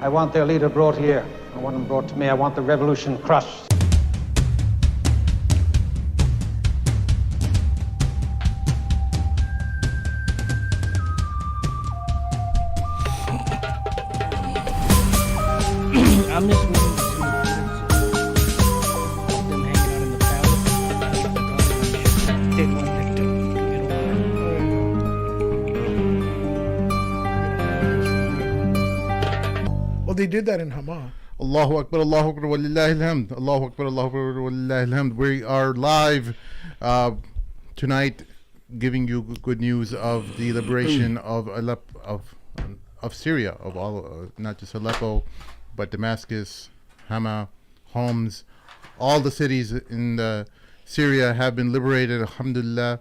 I want their leader brought here. I want him brought to me. I want the revolution crushed. I'm just waiting to see them hanging out in the palace. They want them to Well, they did that in Hama. Allahu Akbar, Allahu Akbar, walillahi alhamd. Allahu Akbar, Allahu Akbar, walillahi alhamd. We are live tonight, giving you good news of the liberation of Syria, of all, not just Aleppo, but Damascus, Hama, Homs, all the cities in Syria have been liberated. Alhamdulillah.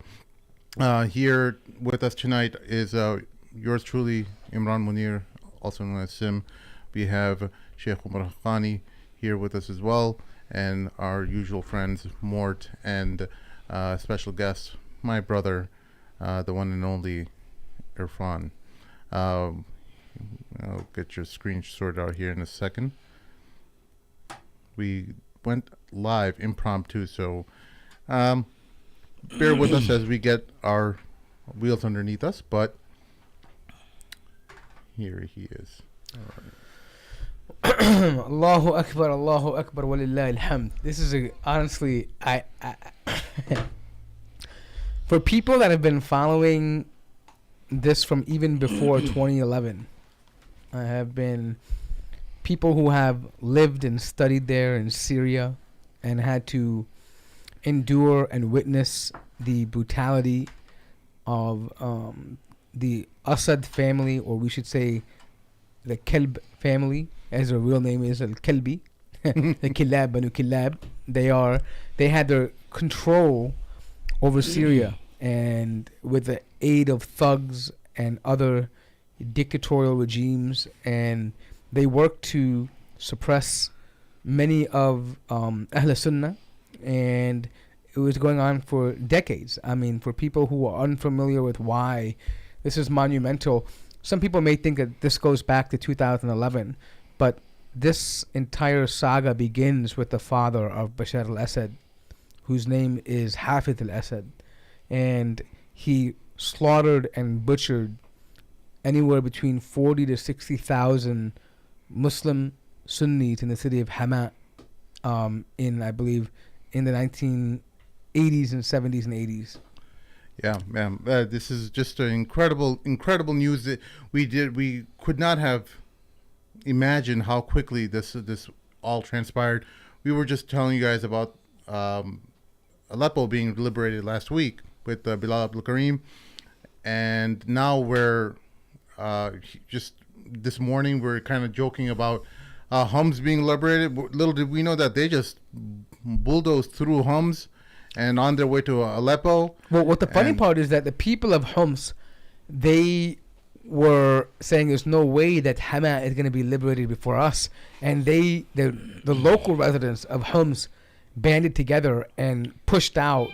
Here with us tonight is yours truly, Imran Munir, also known as Sim. We have Sheikh Umar Haqqani here with us as well, and our usual friends Mort and special guest, my brother, the one and only Irfan. I'll get your screen sorted out here in a second. We went live impromptu, so bear with us as we get our wheels underneath us, but here he is. All right. Allahu Akbar, walillahi alhamd. This is honestly, I for people that have been following this from even before 2011, I have been people who have lived and studied there in Syria and had to endure and witness the brutality of the Assad family, or we should say the Kelb family, as their real name is Al-Kalbi, the Kilab, Banu Kilab. They had their control over Syria, and with the aid of thugs and other dictatorial regimes, and they worked to suppress many of Ahl Sunnah, and it was going on for decades. I mean, for people who are unfamiliar with why this is monumental, some people may think that this goes back to 2011, but this entire saga begins with the father of Bashar al-Assad, whose name is Hafid al-Assad, and he slaughtered and butchered anywhere between 40 to 60,000 Muslim Sunnis in the city of Hama in, I believe, in the 1980s and 70s and 80s. Yeah, ma'am. This is just an incredible news that we could not have imagined how quickly this all transpired. We were just telling you guys about Aleppo being liberated last week with Bilal Abdul Karim, and now we're just this morning we're kind of joking about Homs being liberated. Little did we know that they just bulldozed through Homs and on their way to Aleppo. Well, what the funny part is that the people of Homs, they were saying there's no way that Hama is going to be liberated before us, and the local residents of Homs banded together and pushed out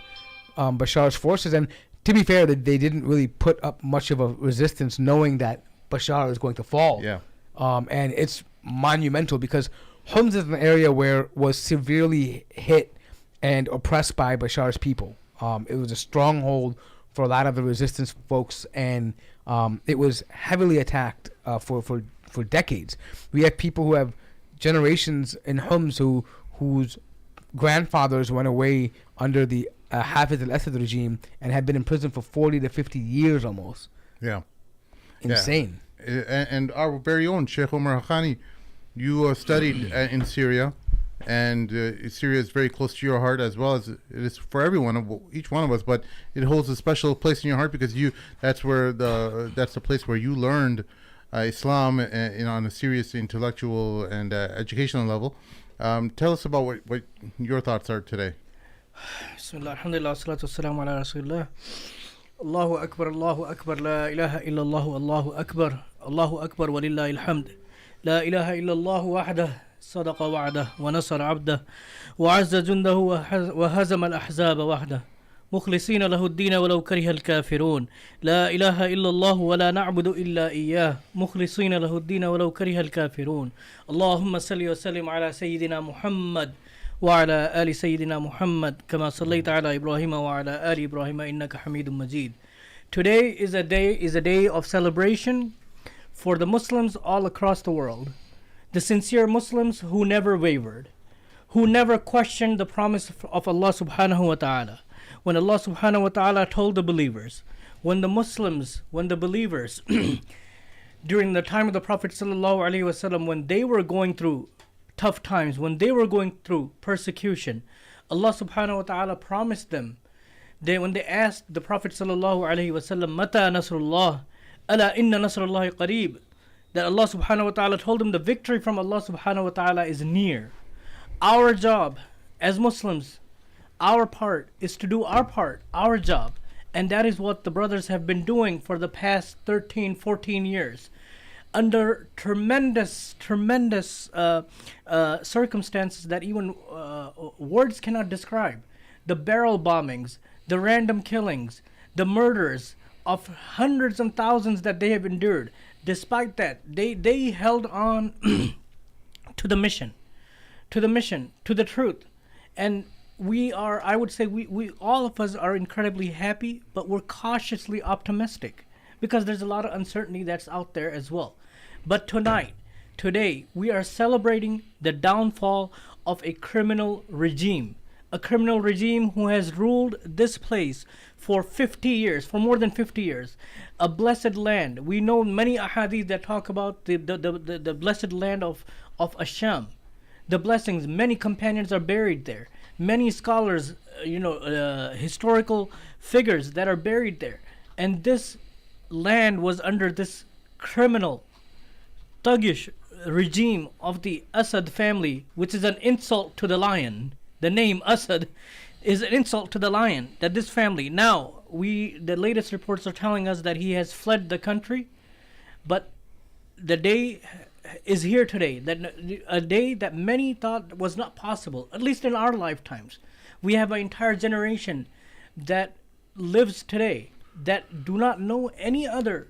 Bashar's forces. And to be fair, they didn't really put up much of a resistance, knowing that Bashar is going to fall. Yeah. And it's monumental because Homs is an area where was severely hit and oppressed by Bashar's people. It was a stronghold for a lot of the resistance folks, and it was heavily attacked for decades. We have people who have generations in Homs whose grandfathers went away under the Hafid al-Assad regime and had been in prison for 40 to 50 years almost. Yeah. Insane. Yeah. And our very own Sheikh Umar Haqqani, you studied in Syria, and Syria is very close to your heart, as well as it is for each one of us. But it holds a special place in your heart because that's the place where you learned Islam on a serious intellectual and educational level. Tell us about what your thoughts are today. Bismillah, alhamdulillah, salatu wassalamu ala rasulillah. Allahu Akbar, la ilaha illallah, Allahu Akbar, walillahi alhamd. La ilaha illallah wahdah, sadaqa wa'dah, wa nasara abdah, wa azza jundahu, wa hazama al-ahzaba wahdah. مخلصين له الدين ولو كره الكافرون لا إله إلا الله ولا نعبد إلا إياه مخلصين له الدين ولو كره الكافرون اللهم صل وسلم على سيدنا محمد وعلى آل سيدنا محمد كما صليت على إبراهيم وعلى آل إبراهيم إنك حميد مجيد. Today is a day of celebration for the Muslims all across the world, the sincere Muslims who never wavered, who never questioned the promise of Allah subhanahu wa ta'ala. When Allah subhanahu wa ta'ala told the believers, when the believers during the time of the Prophet sallallahu alaihi wasallam, when they were going through tough times, when they were going through persecution, Allah subhanahu wa ta'ala promised them. When they asked the Prophet sallallahu alaihi wasallam, Mata nasrullah, ala inna nasrullahi qareeb, that Allah subhanahu wa ta'ala told them the victory from Allah subhanahu wa ta'ala is near. Our job as Muslims, our part is to do our part, our job. And that is what the brothers have been doing for the past 13, 14 years. Under tremendous circumstances that even words cannot describe. The barrel bombings, the random killings, the murders of hundreds and thousands that they have endured. Despite that, they held on to the mission, to the truth. And I would say we all of us are incredibly happy, but we're cautiously optimistic because there's a lot of uncertainty that's out there as well. But today, we are celebrating the downfall of a criminal regime who has ruled this place for 50 years, for more than 50 years. A blessed land. We know many ahadith that talk about the blessed land of Asham. The blessings, many companions are buried there. Many scholars, historical figures that are buried there. And this land was under this criminal, thuggish regime of the Asad family, which is an insult to the lion. The name Asad is an insult to the lion, that this family. Now, the latest reports are telling us that he has fled the country, but the day is here today, a day that many thought was not possible, at least in our lifetimes. We have an entire generation that lives today that do not know any other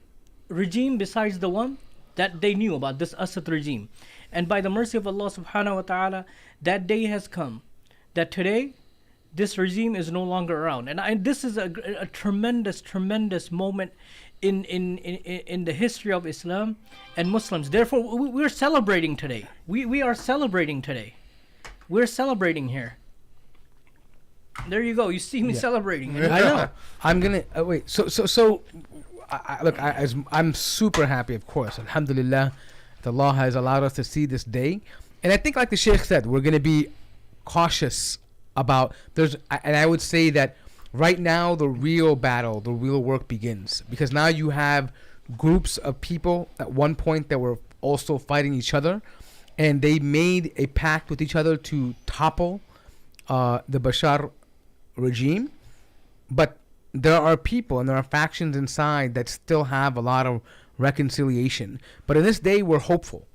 regime besides the one that they knew about, this Asad regime. And by the mercy of Allah subhanahu wa ta'ala, that day has come, that today this regime is no longer around. And this is a tremendous moment in the history of Islam and Muslims. Therefore, we're celebrating today. We are celebrating today. We're celebrating here. There you go. You see me celebrating. I know. I'm gonna wait. So, I'm super happy, of course. Alhamdulillah, that Allah has allowed us to see this day. And I think, like the Sheikh said, we're gonna be cautious about. And I would say that right now, the real battle, the real work begins, because now you have groups of people at one point that were also fighting each other, and they made a pact with each other to topple the Bashar regime. But there are people and there are factions inside that still have a lot of reconciliation. But in this day, we're hopeful.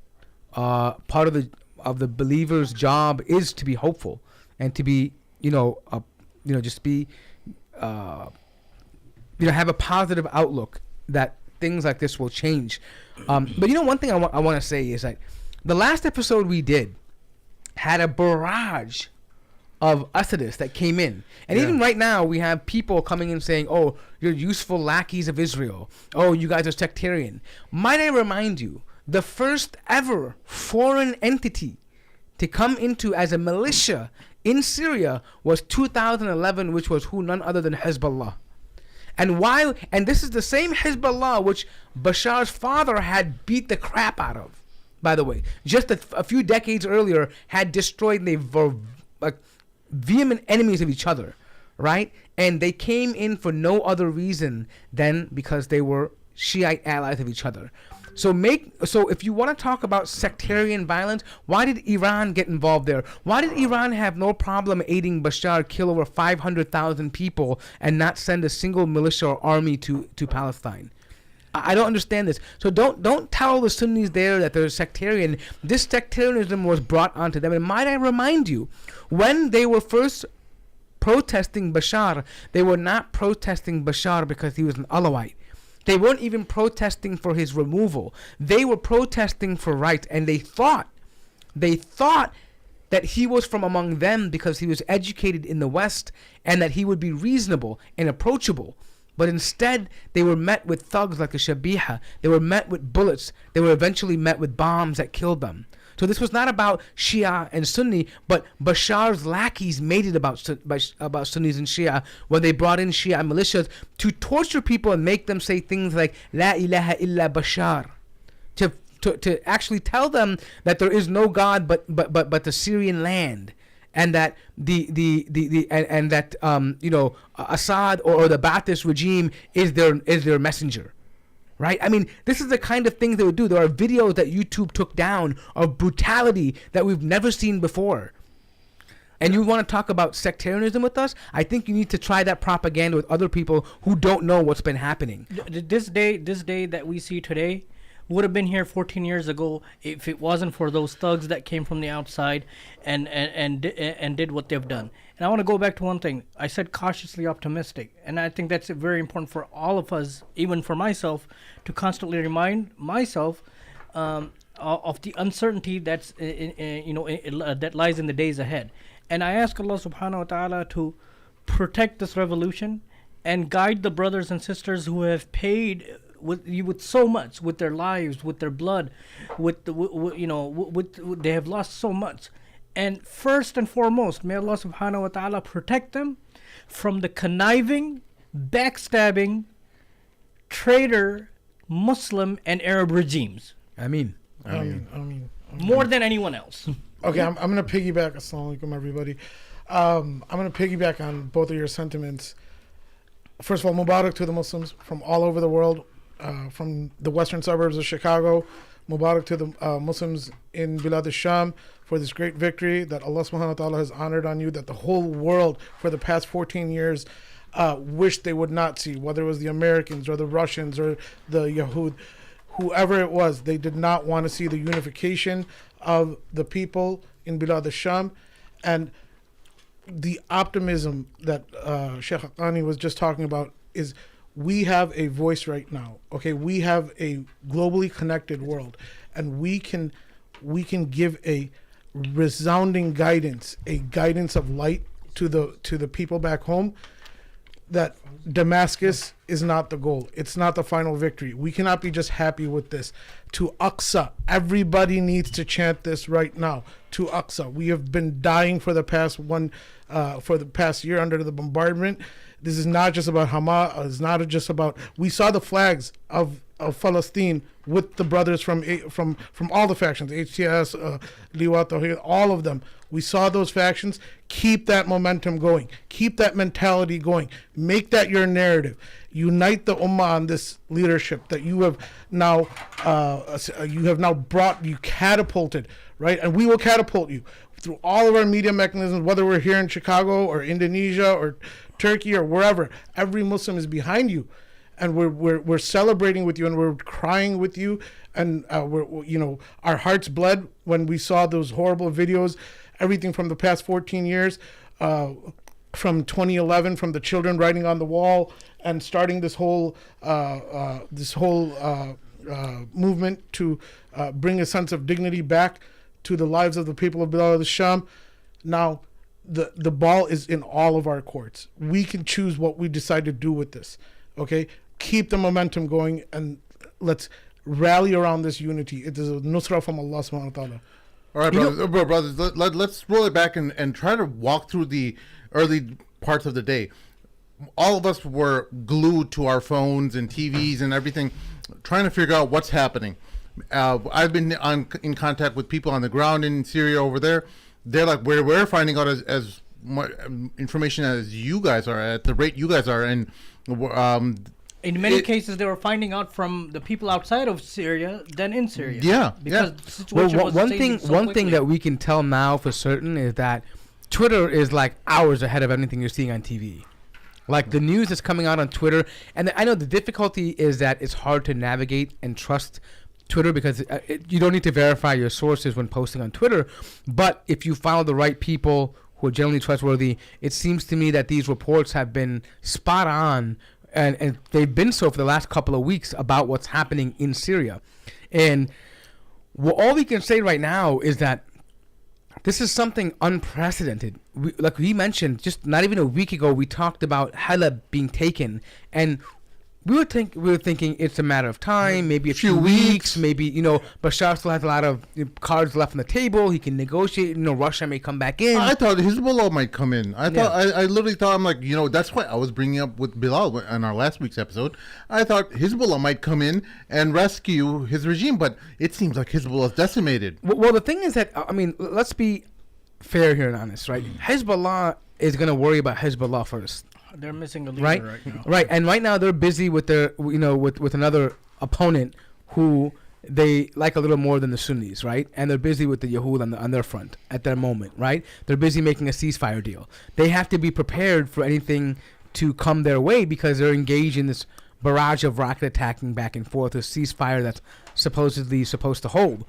Part of the believer's job is to be hopeful and to be, just be. Have a positive outlook that things like this will change. But one thing I want to say is that the last episode we did had a barrage of Asadists that came in. And even right now, we have people coming in saying, oh, you're useful lackeys of Israel. Oh, you guys are sectarian. Might I remind you, the first ever foreign entity to come into as a militia in Syria was 2011, which was none other than Hezbollah. And this is the same Hezbollah which Bashar's father had beat the crap out of, by the way. Just a few decades earlier, had destroyed, they were vehement enemies of each other, right? And they came in for no other reason than because they were Shiite allies of each other. So if you want to talk about sectarian violence, why did Iran get involved there? Why did Iran have no problem aiding Bashar kill over 500,000 people and not send a single militia or army to Palestine? I don't understand this. So don't tell the Sunnis there that they're sectarian. This sectarianism was brought onto them. And might I remind you, when they were first protesting Bashar, they were not protesting Bashar because he was an Alawite. They weren't even protesting for his removal. They were protesting for rights, and they thought that he was from among them because he was educated in the West and that he would be reasonable and approachable. But instead, they were met with thugs like the Shabiha. They were met with bullets. They were eventually met with bombs that killed them. So this was not about Shia and Sunni, but Bashar's lackeys made it about Sunnis and Shia when they brought in Shia militias to torture people and make them say things like La ilaha illa Bashar, to actually tell them that there is no God but the Syrian land, and that Assad or the Ba'athist regime is their messenger. Right? I mean, this is the kind of things they would do. There are videos that YouTube took down of brutality that we've never seen before. And you want to talk about sectarianism with us? I think you need to try that propaganda with other people who don't know what's been happening. This day that we see today would have been here 14 years ago if it wasn't for those thugs that came from the outside and did what they've done. And I want to go back to one thing. I said cautiously optimistic, and I think that's very important for all of us, even for myself, to constantly remind myself of the uncertainty that's that lies in the days ahead. And I ask Allah Subhanahu wa Taala to protect this revolution and guide the brothers and sisters who have paid with so much, with their lives, with their blood, they have lost so much. And first and foremost, may Allah Subhanahu wa Taala protect them from the conniving, backstabbing, traitor, Muslim and Arab regimes. I mean, more than anyone else. Okay, I'm going to piggyback. Assalamu alaikum, everybody. I'm going to piggyback on both of your sentiments. First of all, Mubarak to the Muslims from all over the world, from the western suburbs of Chicago. Mubarak to the Muslims in Bilad al-Sham for this great victory that Allah subhanahu wa ta'ala has honored on you, that the whole world for the past 14 years wished they would not see, whether it was the Americans or the Russians or the Yahud, whoever it was. They did not want to see the unification of the people in Bilad al-Sham. And the optimism that Sheikh Haqqani was just talking about is we have a voice right now. Okay, we have a globally connected world, and we can give a resounding guidance, a guidance of light to the people back home, that Damascus is not the goal. It's not the final victory. We cannot be just happy with this. To Aqsa, everybody needs to chant this right now. To Aqsa, we have been dying for the past year under the bombardment. This is not just about Hamas. It's not just about. We saw the flags of Palestine with the brothers from all the factions, HTS, Liwat, Tawhid, all of them. We saw those factions. Keep that momentum going. Keep that mentality going. Make that your narrative. Unite the ummah on this leadership that you have now brought. You catapulted, right? And we will catapult you through all of our media mechanisms, whether we're here in Chicago or Indonesia or Turkey or wherever. Every Muslim is behind you, and we're celebrating with you, and we're crying with you, and our hearts bled when we saw those horrible videos, everything from the past 14 years, from 2011, from the children writing on the wall and starting this whole movement to bring a sense of dignity back to the lives of the people of Bilad al-Sham. Now, the ball is in all of our courts. We can choose what we decide to do with this. Okay, keep the momentum going, and let's rally around this unity. It is a nusra from Allah subhanahu wa ta'ala. All right, brothers, let's roll it back and try to walk through the early parts of the day. All of us were glued to our phones and TVs and everything, trying to figure out what's happening. I've been in contact with people on the ground in Syria over there. They're like, we're finding out as much information as you guys are, at the rate you guys are. And in many cases, they were finding out from the people outside of Syria than in Syria. Yeah, because the situation was changing so one thing quickly. that we can tell now for certain is that Twitter is like hours ahead of anything you're seeing on TV. Like the news is coming out on Twitter, and I know the difficulty is that it's hard to navigate and trust Twitter because you don't need to verify your sources when posting on Twitter. But if you follow the right people who are generally trustworthy. It seems to me that these reports have been spot on, and they've been so for the last couple of weeks about what's happening in Syria. And all we can say right now is that this is something unprecedented. Like we mentioned, just not even a week ago, we talked about Halab being taken, and we were thinking it's a matter of time, maybe a few weeks, maybe Bashar still has a lot of cards left on the table. He can negotiate. Russia may come back in. I thought Hezbollah might come in. I literally thought, I'm like, that's why I was bringing up with Bilal on our last week's episode. I thought Hezbollah might come in and rescue his regime, but it seems like Hezbollah is decimated. Well, the thing is that let's be fair here and honest, right? Hezbollah is going to worry about Hezbollah first. They're missing a leader right now. Right, and right now they're busy with their, with another opponent who they like a little more than the Sunnis, right? And they're busy with the Yahud on their front at that moment, right? They're busy making a ceasefire deal. They have to be prepared for anything to come their way because they're engaged in this barrage of rocket attacking back and forth, a ceasefire that's supposedly supposed to hold.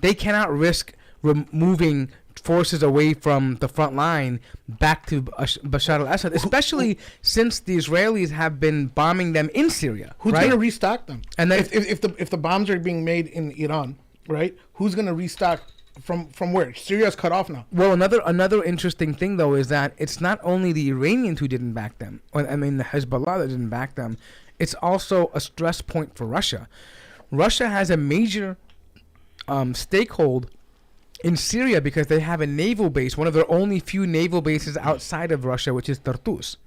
They cannot risk removing forces away from the front line back to Bashar al-Assad, especially since the Israelis have been bombing them in Syria. Who's going to restock them? And then if the bombs are being made in Iran, right? Who's going to restock from where? Syria's cut off now. Well, another interesting thing though is that it's not only the Iranians who didn't back them. The Hezbollah that didn't back them. It's also a stress point for Russia. Russia has a major stakehold in Syria because they have a naval base, one of their only few naval bases outside of Russia, which is Tartus.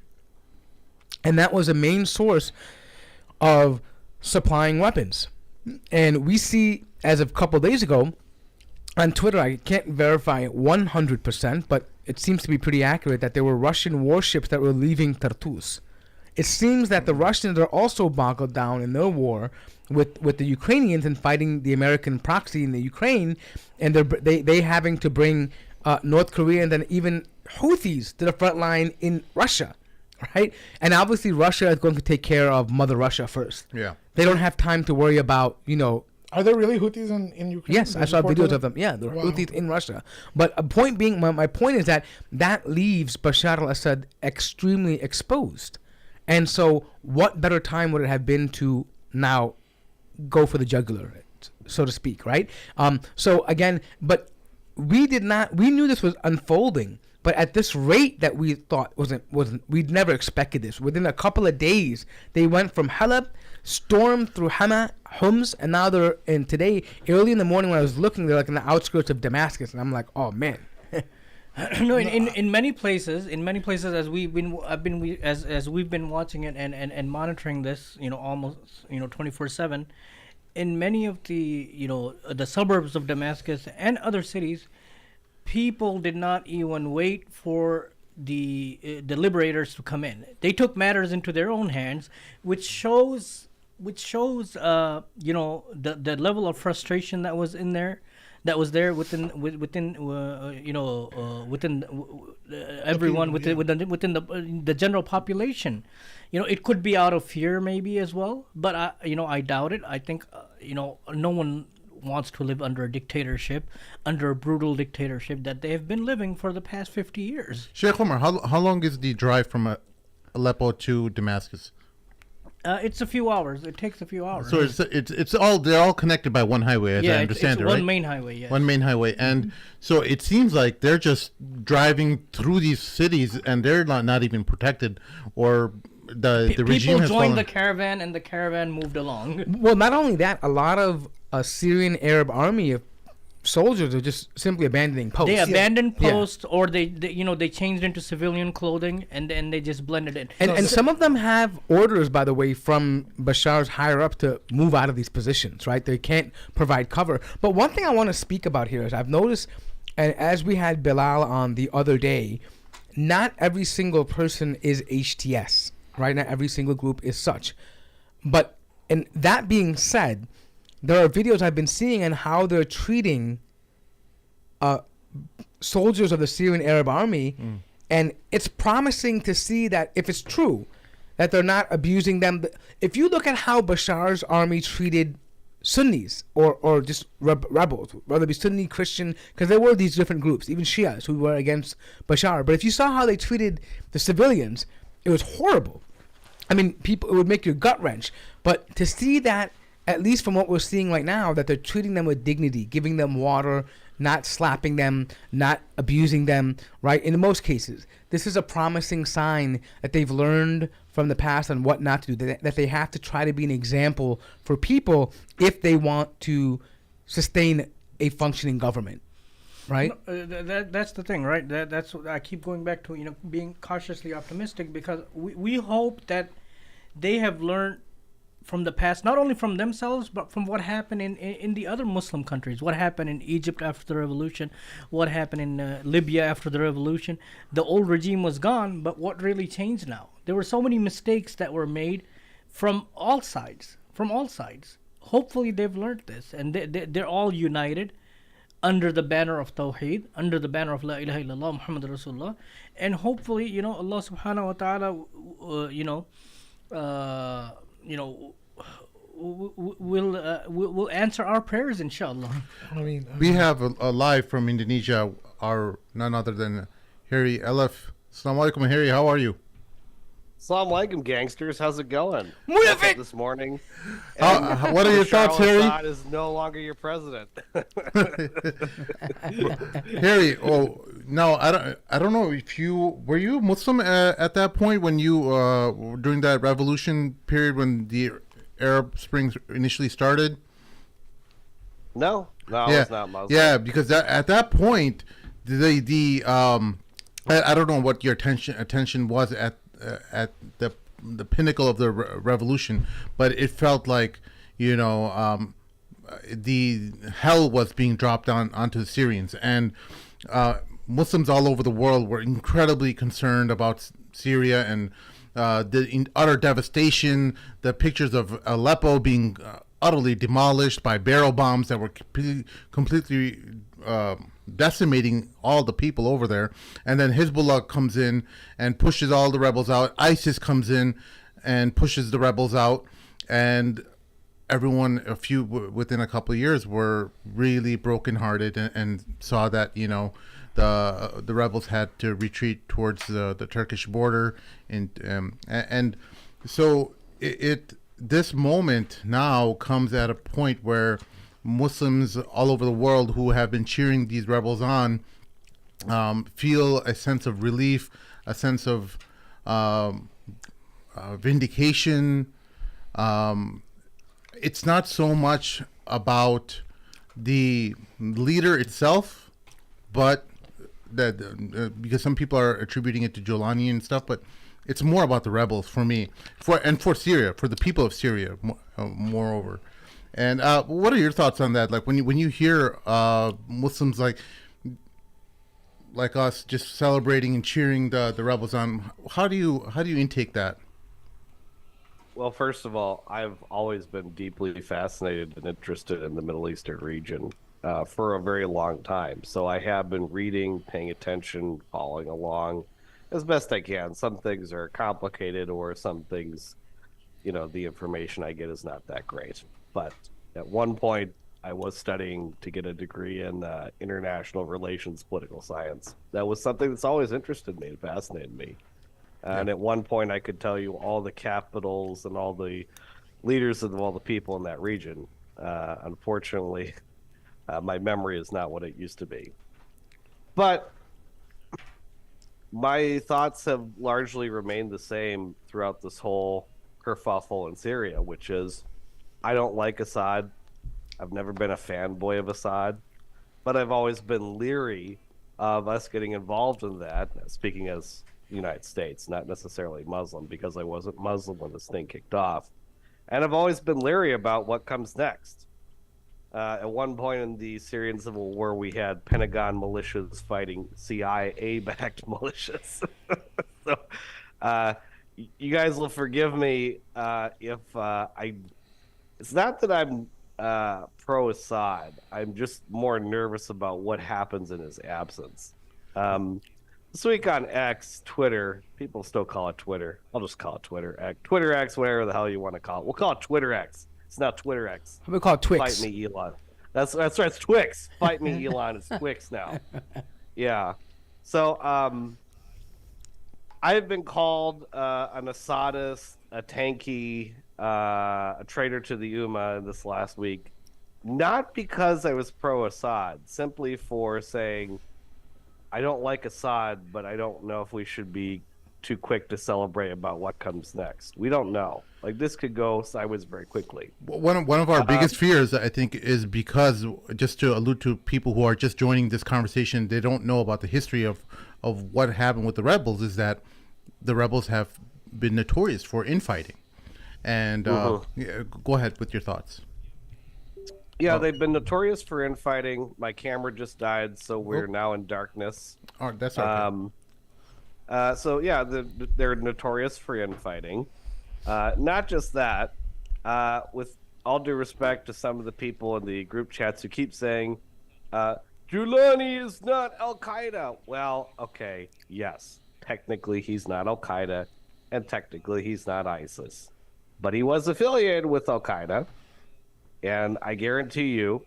And that was a main source of supplying weapons. And we see, as of a couple of days ago, on Twitter, I can't verify it 100%, but it seems to be pretty accurate that there were Russian warships that were leaving Tartus. It seems that the Russians are also boggled down in their war with the Ukrainians and fighting the American proxy in the Ukraine, and they having to bring North Korea and then even Houthis to the front line in Russia, right? And obviously Russia is going to take care of Mother Russia first. Yeah. They don't have time to worry about, Are there really Houthis in Ukraine? Yes, I saw videos of them. Yeah, there are Houthis in Russia. But a point being, my point is that leaves Bashar al-Assad extremely exposed. And so what better time would it have been to now go for the jugular, so to speak, right? So again, but we knew this was unfolding, but at this rate that we thought we'd never expected this. Within a couple of days, they went from Halab, stormed through Homs, and now they're today, early in the morning when I was looking, they're like in the outskirts of Damascus, and I'm like, oh man. No, in many places, as we've been watching it and monitoring this, almost 24/7, in many of the the suburbs of Damascus and other cities, people did not even wait for the liberators to come in. They took matters into their own hands, which shows the level of frustration that was in there. That was there within everyone within the general population. It could be out of fear maybe as well, but I doubt it. I think no one wants to live under a dictatorship, under a brutal dictatorship that they have been living for the past 50 years. Sheikh Omar, how long is the drive from Aleppo to Damascus? It's a few hours. It takes a few hours. So they're all connected by one highway, as I understand it, right? One main highway, yes. One main highway, and so it seems like they're just driving through these cities, and they're not even protected, or the regime has people joined fallen. the caravan, and the caravan moved along. Well, not only that, a lot of Syrian Arab army of soldiers are just simply abandoning posts. They abandoned posts, or they changed into civilian clothing, and then they just blended in. And some of them have orders, by the way, from Bashar's higher up to move out of these positions, right? They can't provide cover. But one thing I want to speak about here is I've noticed, and as we had Bilal on the other day, not every single person is HTS, right? Not every single group is such. But, and that being said, there are videos I've been seeing on how they're treating soldiers of the Syrian Arab army, and it's promising to see that if it's true, that they're not abusing them. If you look at how Bashar's army treated Sunnis or just rebels, whether it be Sunni, Christian, because there were these different groups, even Shias who were against Bashar. But if you saw how they treated the civilians, it was horrible. I mean, people, it would make your gut wrench. But to see that, at least from what we're seeing right now, that they're treating them with dignity, giving them water, not slapping them, not abusing them, right? In most cases, this is a promising sign that they've learned from the past on what not to do, that they have to try to be an example for people if they want to sustain a functioning government, right? That's the thing, right? That's what I keep going back to, being cautiously optimistic, because we hope that they have learned from the past, not only from themselves, but from what happened in the other Muslim countries. What happened in Egypt after the revolution, what happened in Libya after the revolution. The old regime was gone, but what really changed now? There were so many mistakes that were made from all sides, Hopefully they've learned this, and they're all united under the banner of Tawheed, under the banner of La ilaha illallah Muhammad Rasulullah, and hopefully, Allah subhanahu wa ta'ala, will answer our prayers, inshallah. I mean, We have a live from Indonesia, our none other than Harry Elif. Assalamu alaikum, Harry. How are you? Assalamu alaikum, gangsters. How's it going? Munafik! This morning. What are your thoughts, Harry? Assad is no longer your president. Harry, no, I don't know if were you Muslim at that point when you during that revolution period when the Arab Spring initially started? No, I was not Muslim. Yeah, because at that point, I don't know what your attention was at the pinnacle of the revolution, but it felt like the hell was being dropped onto the Syrians, and Muslims all over the world were incredibly concerned about Syria and the utter devastation. The pictures of Aleppo being utterly demolished by barrel bombs that were completely decimating all the people over there. And then Hezbollah comes in and pushes all the rebels out. ISIS comes in and pushes the rebels out. And everyone, within a couple of years, were really brokenhearted and saw that, the rebels had to retreat towards the Turkish border. And so this moment now comes at a point where Muslims all over the world who have been cheering these rebels on feel a sense of relief, a sense of vindication. It's not so much about the leader itself, but because some people are attributing it to Jolani and stuff, but it's more about the rebels for me, for Syria, for the people of Syria, moreover. And what are your thoughts on that? Like when you hear Muslims like us just celebrating and cheering the rebels on, how do you intake that? Well, first of all, I've always been deeply fascinated and interested in the Middle Eastern region for a very long time. So I have been reading, paying attention, following along as best I can. Some things are complicated, or some things, the information I get is not that great. But at one point, I was studying to get a degree in international relations, political science. That was something that's always interested me and fascinated me. And at one point, I could tell you all the capitals and all the leaders of all the people in that region. Unfortunately, my memory is not what it used to be. But my thoughts have largely remained the same throughout this whole kerfuffle in Syria, which is I don't like Assad. I've never been a fanboy of Assad, but I've always been leery of us getting involved in that, speaking as the United States, not necessarily Muslim, because I wasn't Muslim when this thing kicked off. And I've always been leery about what comes next. At one point in the Syrian civil war, we had Pentagon militias fighting CIA-backed militias. So you guys will forgive me if it's not that I'm pro-Assad. I'm just more nervous about what happens in his absence. This week on X, Twitter, people still call it Twitter. I'll just call it Twitter X. Twitter X, whatever the hell you want to call it. We'll call it Twitter X. It's not Twitter X. How we call it Twix? Fight me, Elon. That's right. It's Twix. Fight me, Elon. It's Twix now. Yeah. So I've been called an Assadist, a tanky, a traitor to the Ummah this last week. Not because I was pro-Assad, simply for saying I don't like Assad, but I don't know if we should be too quick to celebrate about what comes next. We don't know. Like, this could go sideways very quickly. One of our biggest fears, I think, is because, just to allude to people who are just joining this conversation, they don't know about the history of what happened with the rebels, is that the rebels have been notorious for infighting. And yeah, go ahead with your thoughts. Yeah, they've been notorious for infighting. My camera just died, so we're now in darkness. Oh, that's okay. So yeah, they're notorious for infighting. Not just that. With all due respect to some of the people in the group chats who keep saying, Giuliani is not Al Qaeda. Well, okay, yes, technically he's not Al Qaeda, and technically he's not ISIS, but he was affiliated with Al Qaeda, and I guarantee you,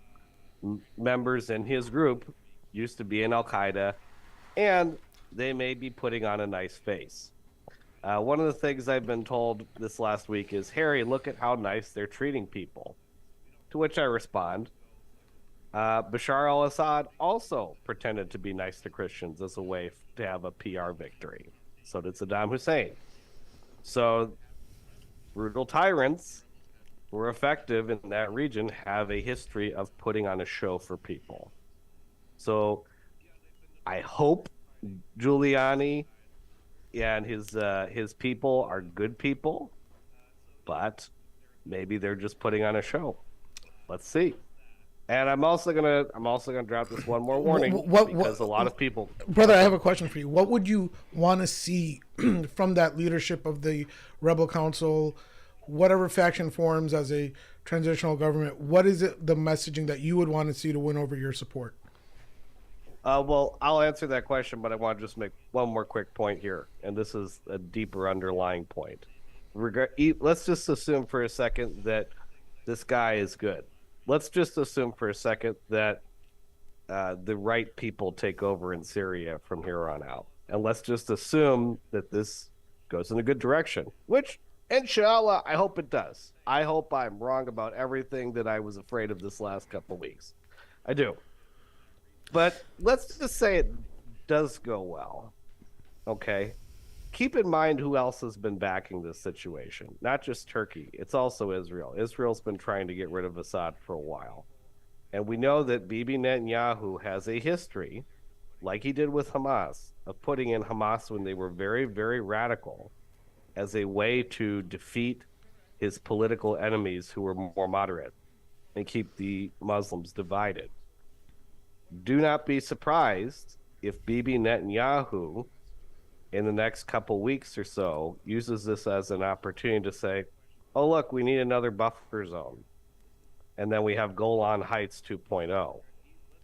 members in his group used to be in Al Qaeda, and they may be putting on a nice face. One of the things I've been told this last week is, Harry, look at how nice they're treating people. To which I respond, Bashar al-Assad also pretended to be nice to Christians as a way to have a PR victory. So did Saddam Hussein. So brutal tyrants who are effective in that region have a history of putting on a show for people. So I hope Giuliani and his people are good people, but maybe they're just putting on a show. Let's see. And I'm also gonna drop this one more warning because a lot of people. Brother, I have a question for you. What would you want to see from that leadership of the Rebel Council, whatever faction forms as a transitional government? What is it, the messaging that you would want to see to win over your support? Well, I'll answer that question, but I want to just make one more quick point here, and this is a deeper underlying point. Let's just assume for a second that this guy is good. Let's just assume for a second that the right people take over in Syria from here on out. And let's just assume that this goes in a good direction, which, inshallah, I hope it does. I hope I'm wrong about everything that I was afraid of this last couple of weeks. I do. But let's just say it does go well. Okay? Keep in mind who else has been backing this situation. Not just Turkey. It's also Israel. Israel's been trying to get rid of Assad for a while. And we know that Bibi Netanyahu has a history, like he did with Hamas, of putting in Hamas when they were very, very radical as a way to defeat his political enemies who were more moderate and keep the Muslims divided. Do not be surprised if Bibi Netanyahu, in the next couple weeks or so, uses this as an opportunity to say, oh, look, we need another buffer zone. And then we have Golan Heights 2.0.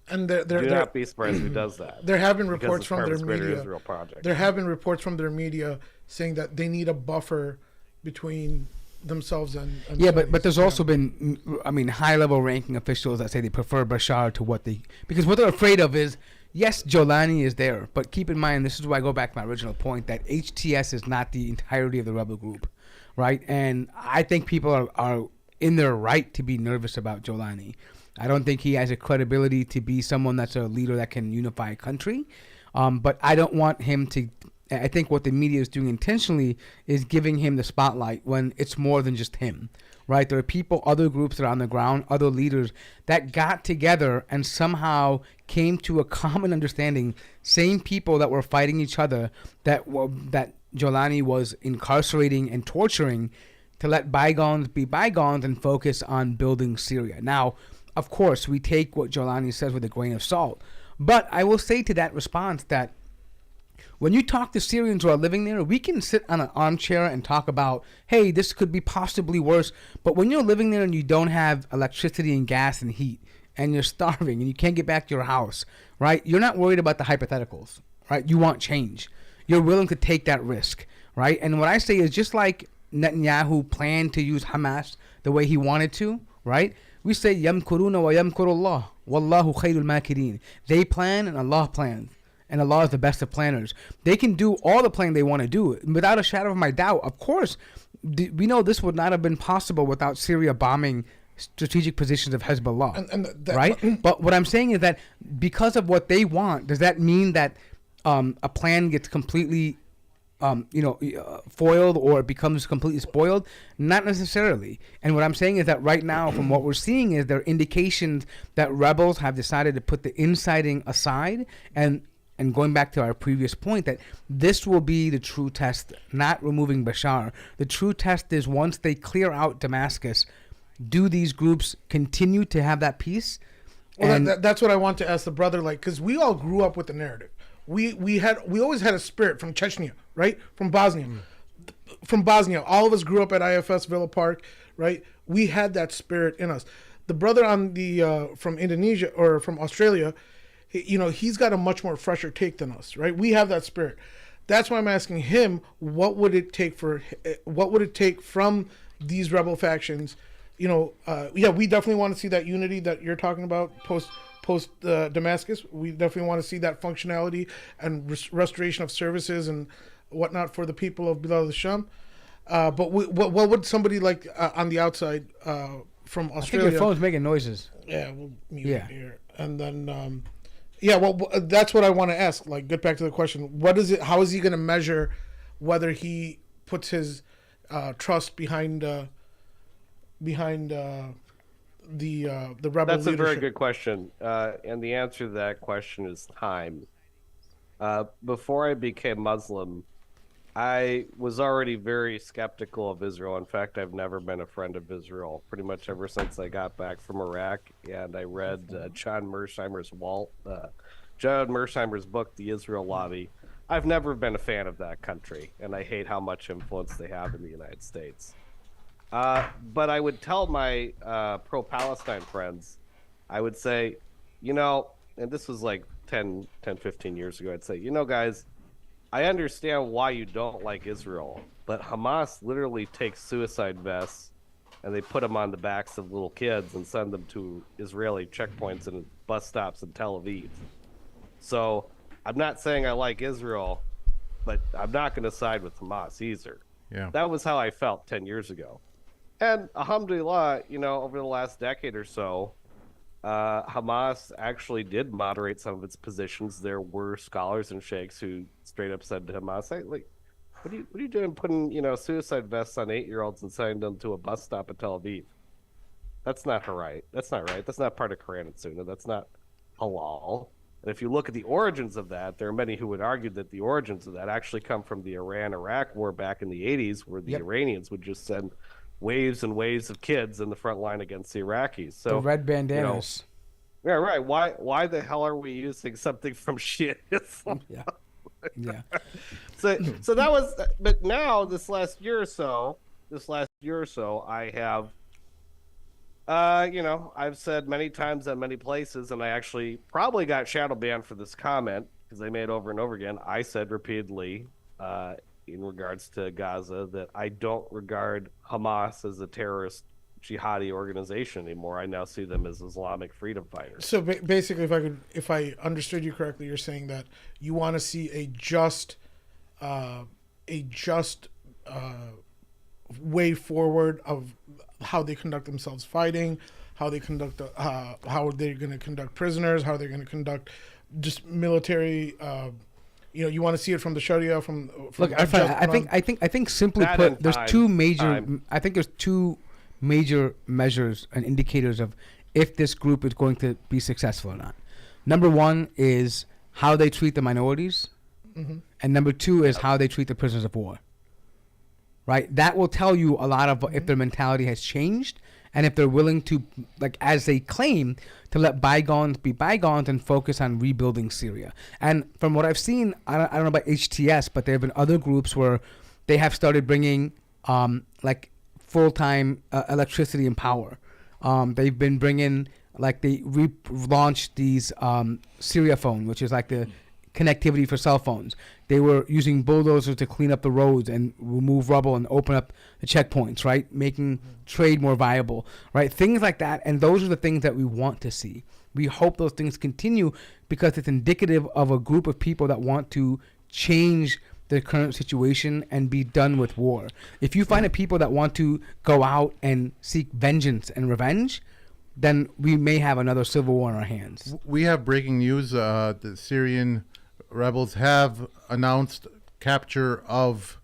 And do not be surprised if he does that. There have been reports from their media. Israel project. There have been reports from their media saying that they need a buffer between themselves and yeah, but there's also been, I mean, high-level ranking officials that say they prefer Bashar to what they, because what they're afraid of is, yes, Giuliani is there, but keep in mind, this is why I go back to my original point, that HTS is not the entirety of the rebel group, right? And I think people are in their right to be nervous about Giuliani. I don't think he has a credibility to be someone that's a leader that can unify a country, but I don't want him to. I think what the media is doing intentionally is giving him the spotlight when it's more than just him, right? There are people, other groups that are on the ground, other leaders that got together and somehow came to a common understanding, same people that were fighting each other, that Giuliani was incarcerating and torturing, to let bygones be bygones and focus on building Syria. Now, of course, we take what Giuliani says with a grain of salt, but I will say to that response that when you talk to Syrians who are living there, we can sit on an armchair and talk about, hey, this could be possibly worse. But when you're living there and you don't have electricity and gas and heat, and you're starving and you can't get back to your house, right? You're not worried about the hypotheticals, right? You want change. You're willing to take that risk, right? And what I say is, just like Netanyahu planned to use Hamas the way he wanted to, right? We say yamkuruna wa yamkurullah wallahu khayrul makirin. They plan and Allah plans, and Allah is the best of planners. They can do all the planning they want to do without a shadow of my doubt. Of course, we know this would not have been possible without Syria bombing strategic positions of Hezbollah, right? But what I'm saying is that because of what they want, does that mean that a plan gets completely foiled or it becomes completely spoiled? Not necessarily. And what I'm saying is that right now, from what we're seeing, is there are indications that rebels have decided to put the inciting aside, and going back to our previous point, that this will be the true test, not removing Bashar. The true test is once they clear out Damascus, do these groups continue to have that peace? Well, that's what I want to ask the brother, like, because we all grew up with the narrative. We always had a spirit from Chechnya, right? From Bosnia. From Bosnia. All of us grew up at IFS Villa Park, right? We had that spirit in us. The brother on the from Indonesia or from Australia, he's got a much more fresher take than us, right? We have that spirit. That's why I'm asking him, what would it take from these rebel factions? We definitely want to see that unity that you're talking about post Damascus. We definitely want to see that functionality and restoration of services and whatnot for the people of Bilal al-Sham. But what would somebody like on the outside from Australia? I think your phone's making noises. Yeah, we'll mute it here. And then, that's what I want to ask. Like, get back to the question. How is he going to measure whether he puts his trust behind the rebel That's leadership? a very good question, and the answer to that question is time. Before I became Muslim, I was already very skeptical of Israel. In fact, I've never been a friend of Israel pretty much ever since I got back from Iraq, and I read John Mersheimer's book, The Israel Lobby. I've never been a fan of that country, and I hate how much influence they have in the United States. But I would tell my pro-Palestine friends, I would say, and this was like 10, 15 years ago, I'd say, guys, I understand why you don't like Israel, but Hamas literally takes suicide vests and they put them on the backs of little kids and send them to Israeli checkpoints and bus stops in Tel Aviv. So I'm not saying I like Israel, but I'm not going to side with Hamas either. Yeah. That was how I felt 10 years ago. And alhamdulillah, over the last decade or so, Hamas actually did moderate some of its positions. There were scholars and sheikhs who straight up said to Hamas, "Hey, like, what are you doing putting, suicide vests on 8-year-olds and sending them to a bus stop at Tel Aviv? That's not right. That's not right. That's not part of Quran and Sunnah. That's not halal." And if you look at the origins of that, there are many who would argue that the origins of that actually come from the Iran-Iraq war back in the 80s, where the Iranians would just send waves and waves of kids in the front line against the Iraqis. So the red bandanas. Yeah, right. Why the hell are we using something from Shia Islam? Yeah. So that was. But now this last year or so, I have, I've said many times at many places, and I actually probably got shadow banned for this comment because I made it over and over again. I said repeatedly, in regards to Gaza, that I don't regard Hamas as a terrorist jihadi organization anymore. I now see them as Islamic freedom fighters. So basically, if I understood you correctly, you're saying that you want to see a just way forward of how they conduct themselves fighting, how they conduct, how they're going to conduct prisoners, how they're going to conduct just military. You want to see it from the Sharia, from Look, I think simply put, there's two major measures and indicators of if this group is going to be successful or not. Number one is how they treat the minorities, and number two is how they treat the prisoners of war. Right? That will tell you a lot of if their mentality has changed and if they're willing to, like as they claim, to let bygones be bygones and focus on rebuilding Syria. And from what I've seen, I don't know about HTS, but there have been other groups where they have started bringing like full-time electricity and power. They've been bringing, like they relaunched these Syria phone, which is like the connectivity for cell phones. They were using bulldozers to clean up the roads and remove rubble and open up the checkpoints, right? Making trade more viable, right? Things like that. And those are the things that we want to see. We hope those things continue because it's indicative of a group of people that want to change the current situation and be done with war. If you find a people that want to go out and seek vengeance and revenge, then we may have another civil war in our hands. We have breaking news. The Syrian rebels have announced capture of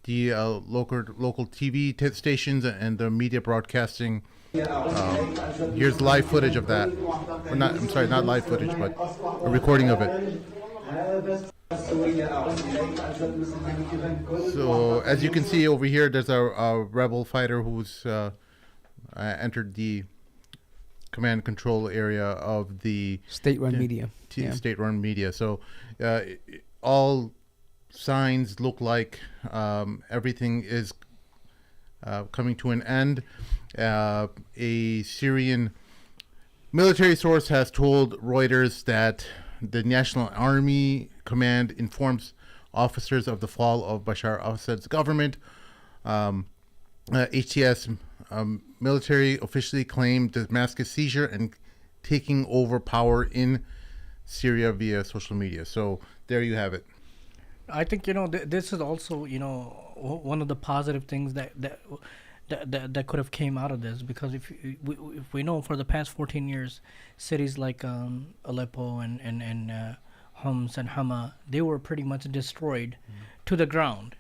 the local TV stations and the media broadcasting. Here's live footage of that. Or not, I'm sorry, not live footage, but a recording of it. So as you can see over here, there's a rebel fighter who's entered the command and control area of the State-run media. State-run media. So all signs look like everything is coming to an end. A Syrian military source has told Reuters that the National Army Command informs officers of the fall of Bashar al-Assad's government. HTS military officially claimed Damascus seizure and taking over power in Syria via social media. So there you have it. I think this is also one of the positive things that could have came out of this, because if we know for the past 14 years, cities like Aleppo and Homs and Hama, they were pretty much destroyed to the ground.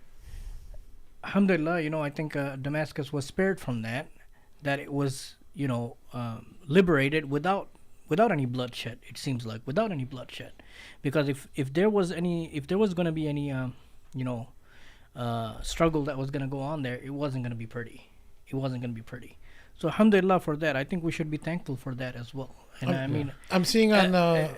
Alhamdulillah, I think Damascus was spared from that it was liberated without any bloodshed. It seems like without any bloodshed, because if there was going to be any struggle that was going to go on there, it wasn't going to be pretty. So alhamdulillah for that. I think we should be thankful for that as well. And I'm seeing on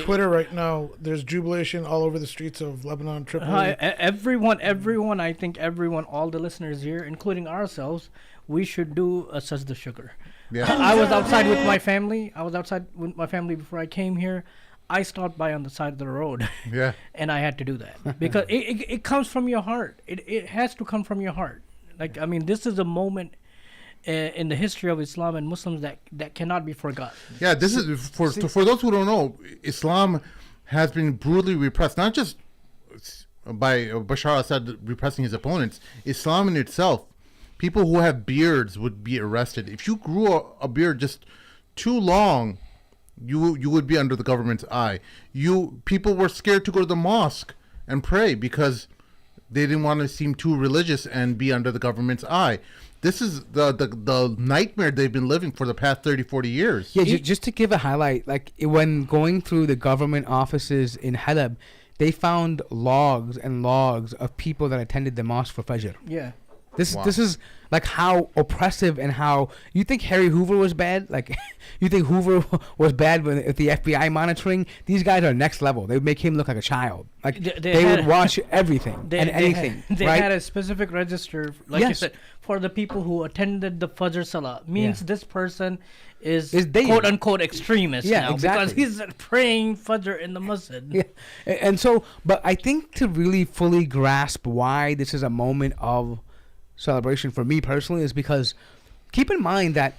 Twitter right now, there's jubilation all over the streets of Lebanon, Tripoli. Everyone, I think everyone, all the listeners here, including ourselves, we should do a sajda shukr. Yeah. I was outside with my family. Before I came here. I stopped by on the side of the road. Yeah. And I had to do that because it comes from your heart. It has to come from your heart. This is a moment in the history of Islam and Muslims that cannot be forgotten. Yeah, this is for those who don't know, Islam has been brutally repressed, not just by Bashar al-Assad repressing his opponents. Islam in itself, people who have beards would be arrested. If you grew a beard just too long, you would be under the government's eye. People were scared to go to the mosque and pray because they didn't want to seem too religious and be under the government's eye. This is the nightmare they've been living for the past 30, 40 years. Yeah, just to give a highlight, like when going through the government offices in Halab, they found logs and logs of people that attended the mosque for Fajr. Yeah. This is like how oppressive and how you think Harry Hoover was bad. Like you think Hoover was bad with the FBI monitoring. These guys are next level. They would make him look like a child. Like they would watch everything and anything. They right? had a specific register, like you said, for the people who attended the Fajr Salah. Means this person is quote unquote extremist now because he's praying Fajr in the masjid. Yeah, and so, but I think to really fully grasp why this is a moment of celebration for me personally is because keep in mind that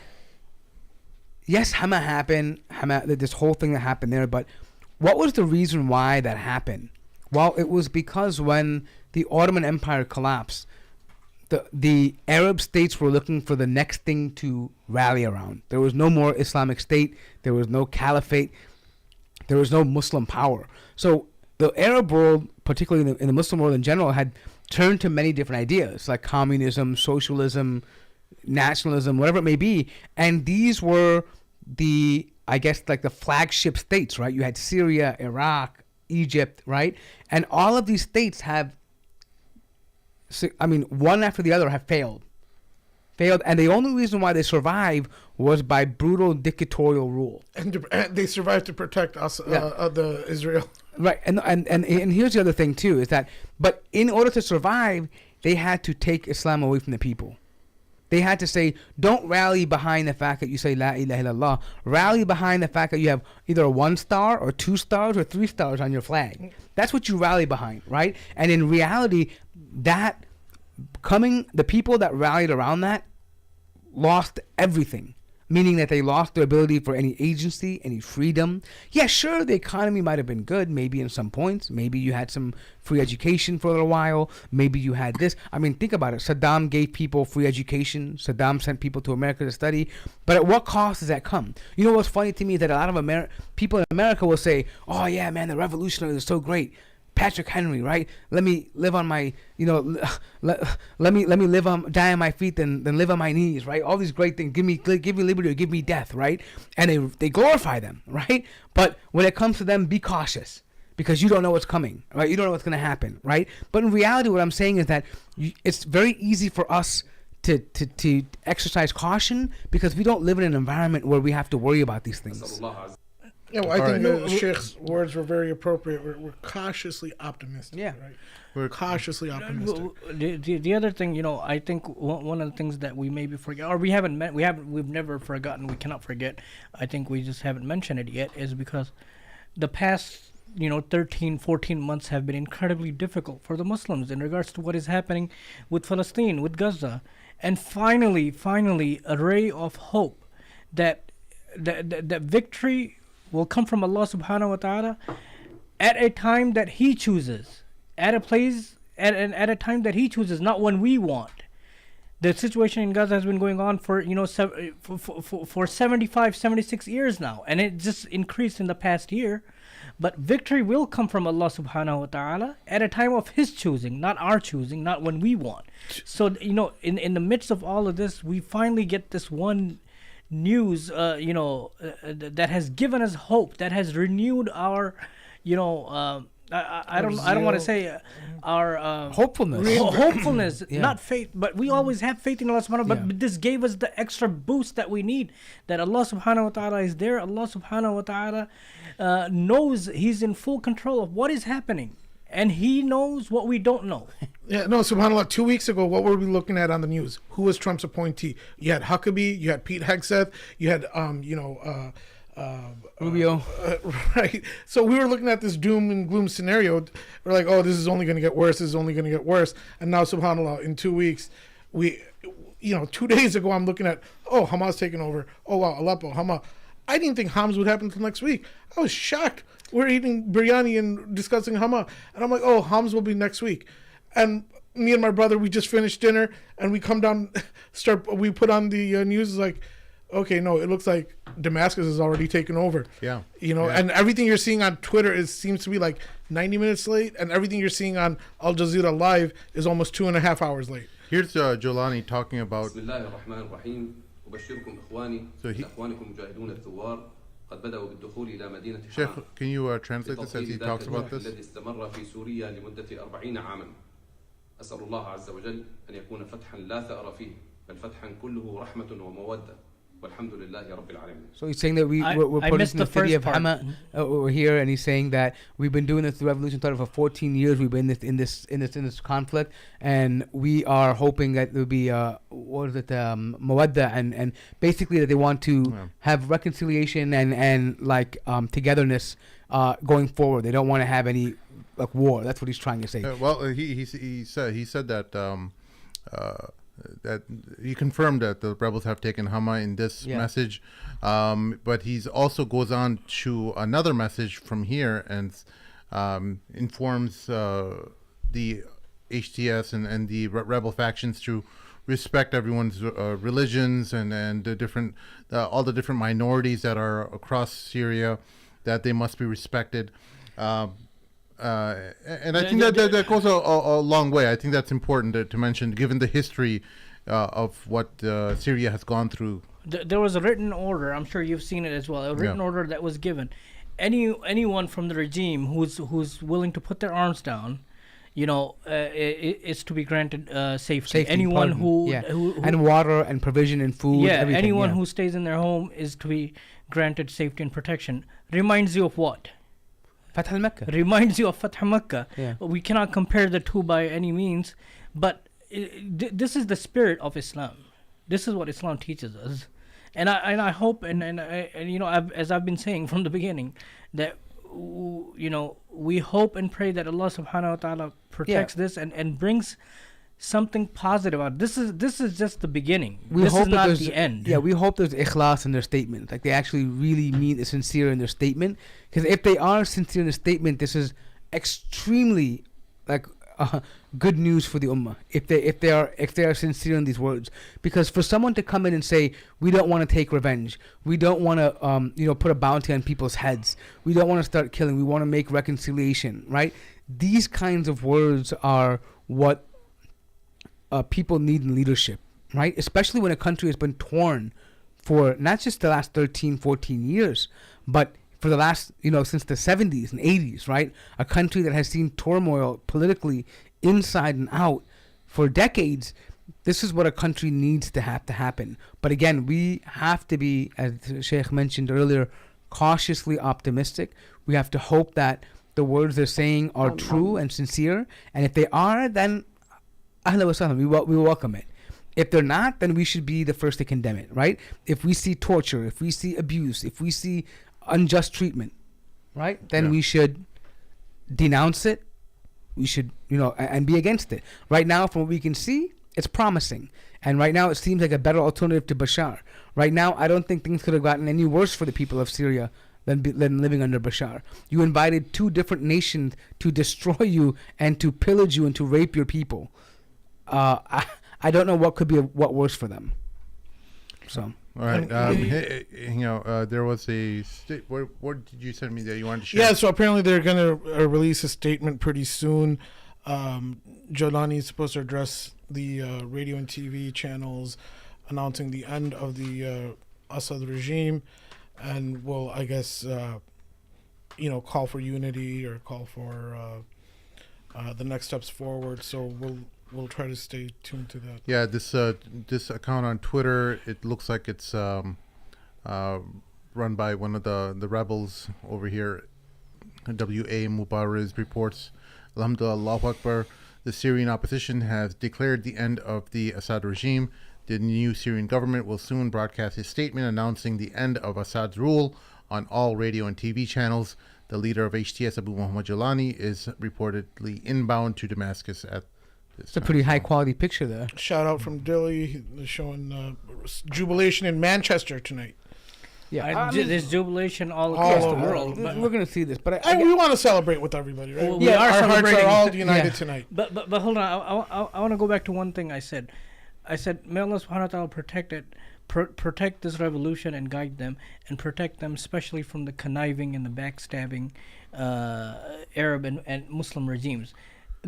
yes, Hama happened, this whole thing that happened there, but what was the reason why that happened? Well, it was because when the Ottoman Empire collapsed, the Arab states were looking for the next thing to rally around. There was no more Islamic State, there was no caliphate, there was no Muslim power. So the Arab world, particularly in the Muslim world in general, had turned to many different ideas like communism, socialism, nationalism, whatever it may be. And these were the flagship states, right? You had Syria, Iraq, Egypt, right? And all of these states have, one after the other have failed. And the only reason why they survived was by brutal dictatorial rule. And they survived to protect us, the Israel. Right, and here's the other thing too, is that, but in order to survive, they had to take Islam away from the people. They had to say, don't rally behind the fact that you say La ilaha illallah. Rally behind the fact that you have either a 1 star or 2 stars or 3 stars on your flag. That's what you rally behind, right? And in reality, the people that rallied around that lost everything. Meaning that they lost their ability for any agency, any freedom. Yeah, sure, the economy might have been good, maybe in some points. Maybe you had some free education for a little while. Maybe you had this. I mean, think about it. Saddam gave people free education. Saddam sent people to America to study. But at what cost does that come? You know what's funny to me is that a lot of people in America will say, oh, yeah, man, the revolutionaries are so great. Patrick Henry, right? Let me live on my, let me live on, die on my feet than live on my knees, right? All these great things. Give me liberty or give me death, right? And they glorify them, right? But when it comes to them, be cautious because you don't know what's coming, right? You don't know what's going to happen, right? But in reality, what I'm saying is that it's very easy for us to exercise caution because we don't live in an environment where we have to worry about these things. Yeah, well, I think the Sheikh's words were very appropriate. We're cautiously optimistic. Yeah. Right? We're cautiously optimistic. The other thing, I think one of the things that we maybe forget, or we've never forgotten, we cannot forget, I think we just haven't mentioned it yet, is because the past, 13, 14 months have been incredibly difficult for the Muslims in regards to what is happening with Palestine, with Gaza. And finally, a ray of hope that victory will come from Allah subhanahu wa ta'ala at a time that He chooses, at a place, at a time that He chooses, not when we want. The situation in Gaza has been going on for 75, 76 years now, and it just increased in the past year. But victory will come from Allah subhanahu wa ta'ala at a time of His choosing, not our choosing, not when we want. So, in the midst of all of this, we finally get this one news, that has given us hope, that has renewed our, I don't want to say our hopefulness, Yeah. not faith, but we always have faith in Allah subhanahu wa ta'ala, but this gave us the extra boost that we need, that Allah subhanahu wa ta'ala is there. Allah subhanahu wa ta'ala knows, He's in full control of what is happening, and He knows what we don't know. Yeah, no, subhanAllah, 2 weeks ago, what were we looking at on the news? Who was Trump's appointee? You had Huckabee, you had Pete Hegseth, you had, Rubio. Right. So we were looking at this doom and gloom scenario. We're like, oh, this is only going to get worse. This is only going to get worse. And now, subhanAllah, in 2 weeks, 2 days ago, I'm looking at, Hamas taking over. Oh, wow, Aleppo, Hamas. I didn't think Hamas would happen until next week. I was shocked. We're eating biryani and discussing Hamas. And I'm like, Hamas will be next week. And me and my brother, we just finished dinner, and we come down, we put on the news, like, okay, no, it looks like Damascus is already taken over. Yeah. And everything you're seeing on Twitter seems to be like 90 minutes late, and everything you're seeing on Al Jazeera Live is almost 2.5 hours late. Here's Jolani talking about. So Sheikh, can you translate this as he talks about this? أسأل الله عز وجل أن يكون فتحا لا ثأر فيه بل فتحا كله رحمة ومودة والحمد لله رب العالمين. So he's saying that we're putting the city of Hama over here, and he's saying that we've been doing this. The revolution started for 14 years. We've been in this conflict, and we are hoping that there'll be mawadda, and basically that they want to have reconciliation and togetherness going forward. They don't want to have any war. That's what he's trying to say. He said that that he confirmed that the rebels have taken Hama in this message, but he's also goes on to another message from here and informs the HTS and the rebel factions to respect everyone's religions and the different all the different minorities that are across Syria, that they must be respected. And I think that goes a long way. I think that's important to mention, given the history of what Syria has gone through. There was a written order. I'm sure you've seen it as well. A written order that was given. Anyone from the regime who's willing to put their arms down, is to be granted safety. Anyone who and water and provision and food. Yeah, anyone who stays in their home is to be granted safety and protection. Reminds you of what? Fath al-Makkah. Reminds you of Fath Makkah. Yeah. We cannot compare the two by any means, but this is the spirit of Islam. This is what Islam teaches us, and I hope and you know, as I've been saying from the beginning, that you know, we hope and pray that Allah Subhanahu wa Taala protects this and brings something positive out. This is just the beginning. This is not the end. Yeah, we hope there's ikhlas in their statement. Like they actually really mean sincere in their statement. Because if they are sincere in their statement, this is extremely like good news for the ummah. If they are sincere in these words, because for someone to come in and say we don't want to take revenge, we don't want to put a bounty on people's heads, we don't want to start killing, we want to make reconciliation, right? These kinds of words are what people need in leadership, right? Especially when a country has been torn for not just the last 13, 14 years, but for the last, since the 70s and 80s, right? A country that has seen turmoil politically inside and out for decades. This is what a country needs to have to happen. But again, we have to be, as the Sheikh mentioned earlier, cautiously optimistic. We have to hope that the words they're saying are true and sincere. And if they are, then ahlan wa sahlan, we welcome it. If they're not, then we should be the first to condemn it, right? If we see torture, if we see abuse, if we see unjust treatment, right, then we should denounce it. We should, and be against it. Right now, from what we can see, it's promising. And right now, it seems like a better alternative to Bashar. Right now, I don't think things could have gotten any worse for the people of Syria than living under Bashar. You invited two different nations to destroy you and to pillage you and to rape your people. I don't know what could be what worse for them. So. All right. There was a what did you send me that you wanted to share? Yeah, so apparently they're going to release a statement pretty soon. Jolani is supposed to address the radio and TV channels announcing the end of the Assad regime, and will, I guess, call for unity or call for the next steps forward. So we'll try to stay tuned to that. Yeah, this account on Twitter, it looks like it's run by one of the rebels over here. W.A. Mubariz reports, Alhamdulillah, Allahu Akbar, the Syrian opposition has declared the end of the Assad regime. The new Syrian government will soon broadcast a statement announcing the end of Assad's rule on all radio and TV channels. The leader of HTS, Abu Muhammad Jalani, is reportedly inbound to Damascus at it's a pretty high quality picture there. Shout out from Dilly, showing jubilation in Manchester tonight. Yeah, there's jubilation all across the world. We're going to see this, but we want to celebrate with everybody, right? Well, we are our celebrating. hearts are all united tonight. But hold on, I want to go back to one thing I said. I said, may Allah subhanahu wa ta'ala protect this revolution and guide them, and protect them especially from the conniving and the backstabbing Arab and Muslim regimes.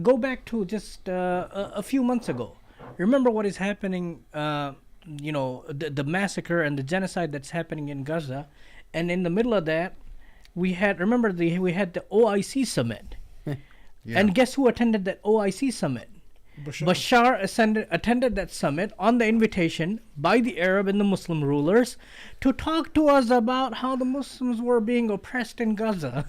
Go back to just a few months ago. Remember what is happening, the massacre and the genocide that's happening in Gaza. And in the middle of that, we had the OIC summit. And guess who attended that OIC summit? Bashar attended that summit on the invitation by the Arab and the Muslim rulers to talk to us about how the Muslims were being oppressed in Gaza.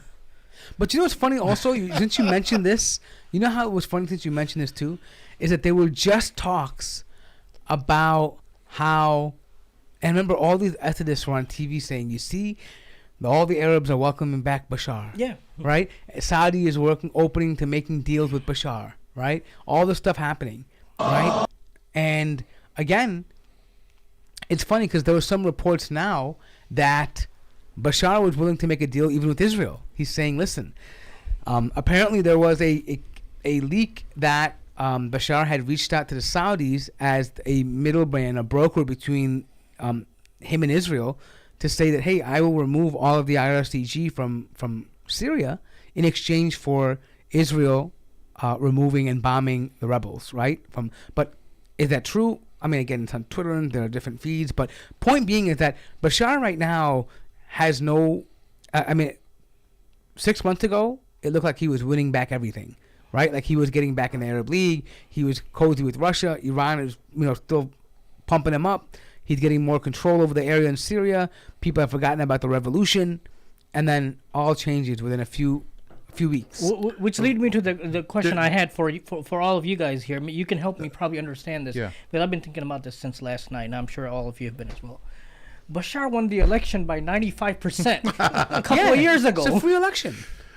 But you know what's funny also, since you mentioned this, you know how it was funny since you mentioned this too, is that there were just talks about how, and remember all these ethicists were on TV saying, you see, all the Arabs are welcoming back Bashar. Yeah. Right? Saudi is opening to making deals with Bashar. Right? All this stuff happening. Right? And again, it's funny because there were some reports now that Bashar was willing to make a deal even with Israel. He's saying, listen, apparently there was a leak that Bashar had reached out to the Saudis as a middleman, a broker between him and Israel, to say that, hey, I will remove all of the IRCG from Syria in exchange for Israel removing and bombing the rebels, right? But is that true? I mean, again, it's on Twitter and there are different feeds. But point being is that Bashar right now has no, 6 months ago, it looked like he was winning back everything, right? Like he was getting back in the Arab League. He was cozy with Russia. Iran is, still pumping him up. He's getting more control over the area in Syria. People have forgotten about the revolution. And then all changes within a few few weeks. Which lead me to the question I had for you, for all of you guys here. I mean, you can help me probably understand this. Yeah. But I've been thinking about this since last night, and I'm sure all of you have been as well. Bashar won the election by 95% a couple of years ago. It's a free election.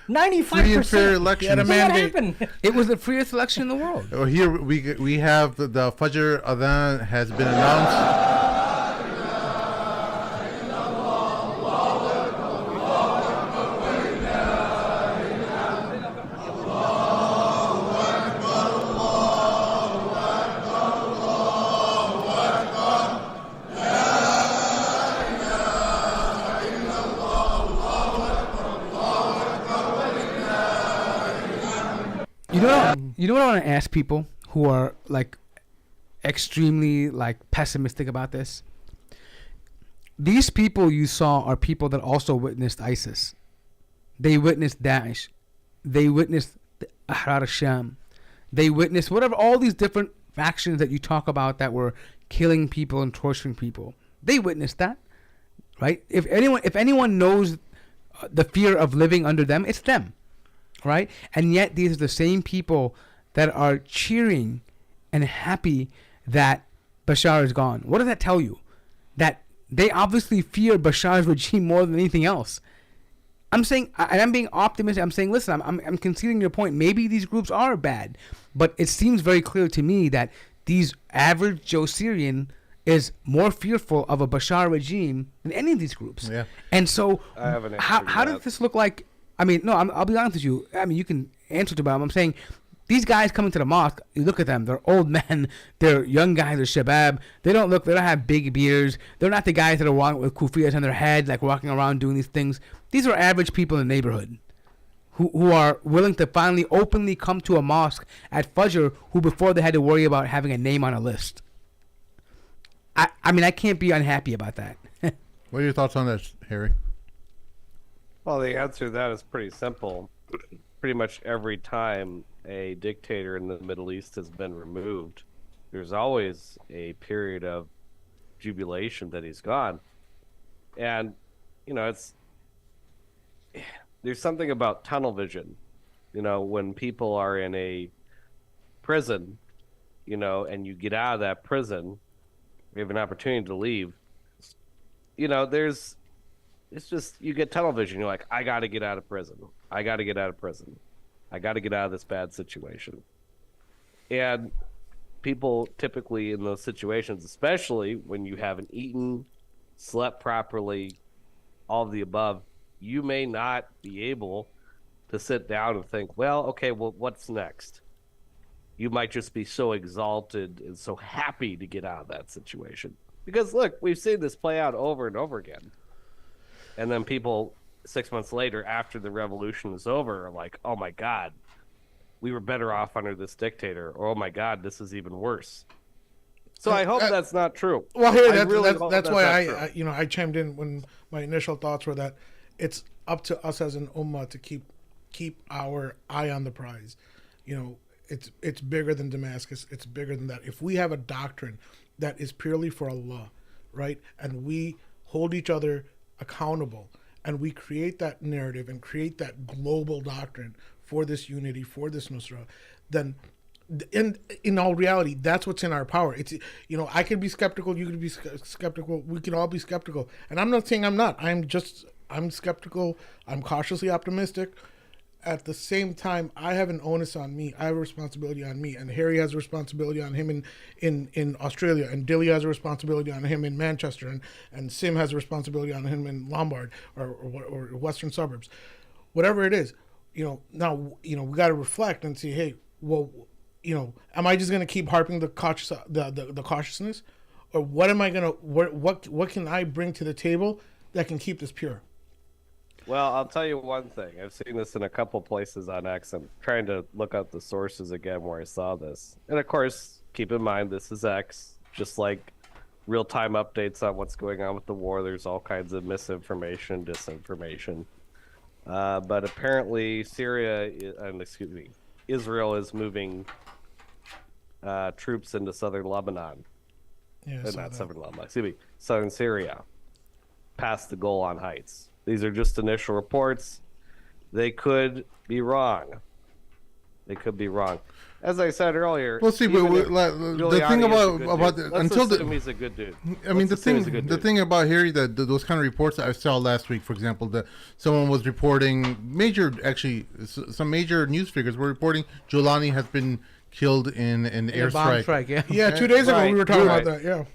95%. Free and fair election. He had a So what mandate. happened? It was the freest election in the world. Oh, here we have the Fajr Adhan has been announced. You know what I want to ask people who are like extremely like pessimistic about this? These people you saw are people that also witnessed ISIS. They witnessed Daesh. They witnessed the Ahrar al-Sham. They witnessed whatever, all these different factions that you talk about that were killing people and torturing people. They witnessed that, right? If anyone knows the fear of living under them, it's them, right? And yet these are the same people that are cheering and happy that Bashar is gone. What does that tell you? That they obviously fear Bashar's regime more than anything else. I'm saying, and I'm being optimistic. I'm saying, listen, I'm conceding your point. Maybe these groups are bad, but it seems very clear to me that these average Joe Syrian is more fearful of a Bashar regime than any of these groups. Yeah. And so, I have an answer how to does that. this look like? I mean, no, I'll be honest with you. I mean, you can answer to them. I'm saying, these guys coming to the mosque, you look at them, they're old men, they're young guys, they're shabab, they don't have big beards, they're not the guys that are walking with kufiyas on their head, like walking around doing these things. These are average people in the neighborhood who are willing to finally openly come to a mosque at Fajr, who before they had to worry about having a name on a list. I mean, I can't be unhappy about that. What are your thoughts on this, Harry? Well, the answer to that is pretty simple. Pretty much every time a dictator in the Middle East has been removed, there's always a period of jubilation that he's gone. And, you know, there's something about tunnel vision. You know, when people are in a prison, you know, and you get out of that prison, you have an opportunity to leave. You know, it's just, you get tunnel vision. You're like, I got to get out of prison. I got to get out of prison. I got to get out of this bad situation. And people typically in those situations, especially when you haven't eaten, slept properly, all of the above, you may not be able to sit down and think, well, okay, well, what's next? You might just be so exalted and so happy to get out of that situation. Because, look, we've seen this play out over and over again. And then people 6 months later, after the revolution is over, are like, oh, my God, we were better off under this dictator. Or, oh, my God, this is even worse. So I hope that's not true. Well, here, I really hope that's why not true. I chimed in when my initial thoughts were that it's up to us as an ummah to keep our eye on the prize. You know, it's bigger than Damascus. It's bigger than that. If we have a doctrine that is purely for Allah, right, and we hold each other accountable, and we create that narrative and create that global doctrine for this unity, for this nusra, then in all reality, that's what's in our power. It's, you know, I could be skeptical, you could be skeptical, we can all be skeptical, and I'm not saying I'm not. I'm skeptical. I'm cautiously optimistic. At the same time, I have an onus on me. I have a responsibility on me, and Harry has a responsibility on him in Australia, and Dilly has a responsibility on him in Manchester, and Sim has a responsibility on him in Lombard or Western suburbs, whatever it is. You know, now, you know, we got to reflect and see, hey, well, you know, am I just going to keep harping the cautiousness, or what am I going to what can I bring to the table that can keep this pure? Well, I'll tell you one thing. I've seen this in a couple places on X. I'm trying to look up the sources again where I saw this. And of course, keep in mind, this is X. Just like real-time updates on what's going on with the war, there's all kinds of misinformation, disinformation. But apparently Israel is moving troops into southern Lebanon. Yeah, Not southern Lebanon, excuse me, southern Syria, past the Golan Heights. These are just initial reports. They could be wrong. They could be wrong. As I said earlier, We'll see. But the thing about until he's a good dude. I mean, the thing about Harry, those kind of reports that I saw last week, for example, that someone was reporting some major news figures were reporting Jolani has been killed in an A bomb airstrike. strike, yeah. Yeah, 2 days ago we were talking about that. Yeah,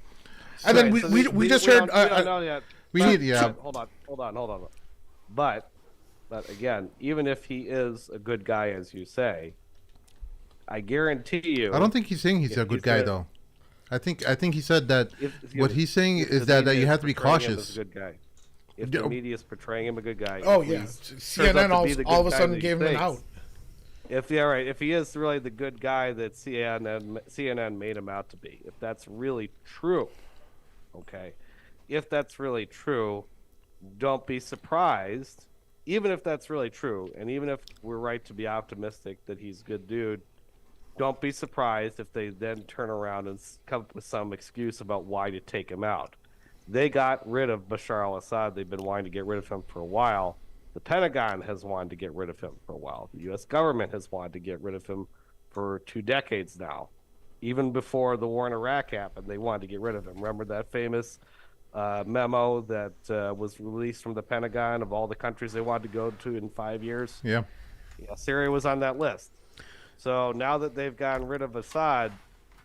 and then we just heard. We don't know yet. We But- need, yeah. Hold on. But again, even if he is a good guy, as you say, I guarantee you. I don't think he's saying he's a good guy, though. I think he said that what he's saying is that you have to be cautious. A good guy. If the media is portraying him a good guy. Oh if yeah, he's- turns CNN out to be the all of good a guy sudden that he gave him an thinks. out. If he is really the good guy that CNN made him out to be, if that's really true, okay, if that's really true, don't be surprised. Even if that's really true, and even if we're right to be optimistic that he's a good dude, don't be surprised if they then turn around and come up with some excuse about why to take him out. They got rid of Bashar al-Assad. They've been wanting to get rid of him for a while. The Pentagon has wanted to get rid of him for a while. The U.S. government has wanted to get rid of him for 2 decades now. Even before the war in Iraq happened, they wanted to get rid of him. Remember that famous memo that was released from the Pentagon of all the countries they wanted to go to in 5 years? Yeah. Syria was on that list. So now that they've gotten rid of Assad,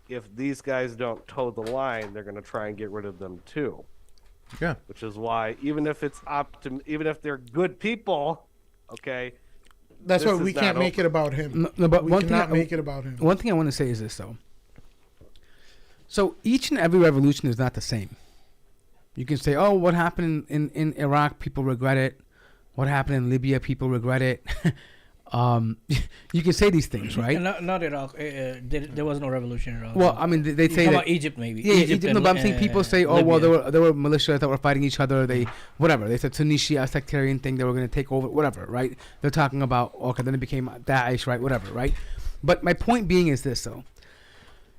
if these guys don't toe the line, they're going to try and get rid of them too. Yeah. Which is why, even if they're good people, okay. That's why this we is can't not make it about him. No, but we one thing cannot make it about him. One thing I want to say is this, though. So each and every revolution is not the same. You can say, oh, what happened in Iraq, people regret it. What happened in Libya, people regret it. You can say these things, right? Not Iraq. There was no revolution in Iraq. Well, I mean, they say You're talking that about Egypt, maybe. Yeah, Egypt. No, but I'm saying people say, oh, well, Libya. there were militias that were fighting each other. They said Tunisia sectarian thing. They were going to take over, whatever, right? They're talking about, okay, then it became Daesh, right? Whatever, right? But my point being is this, though.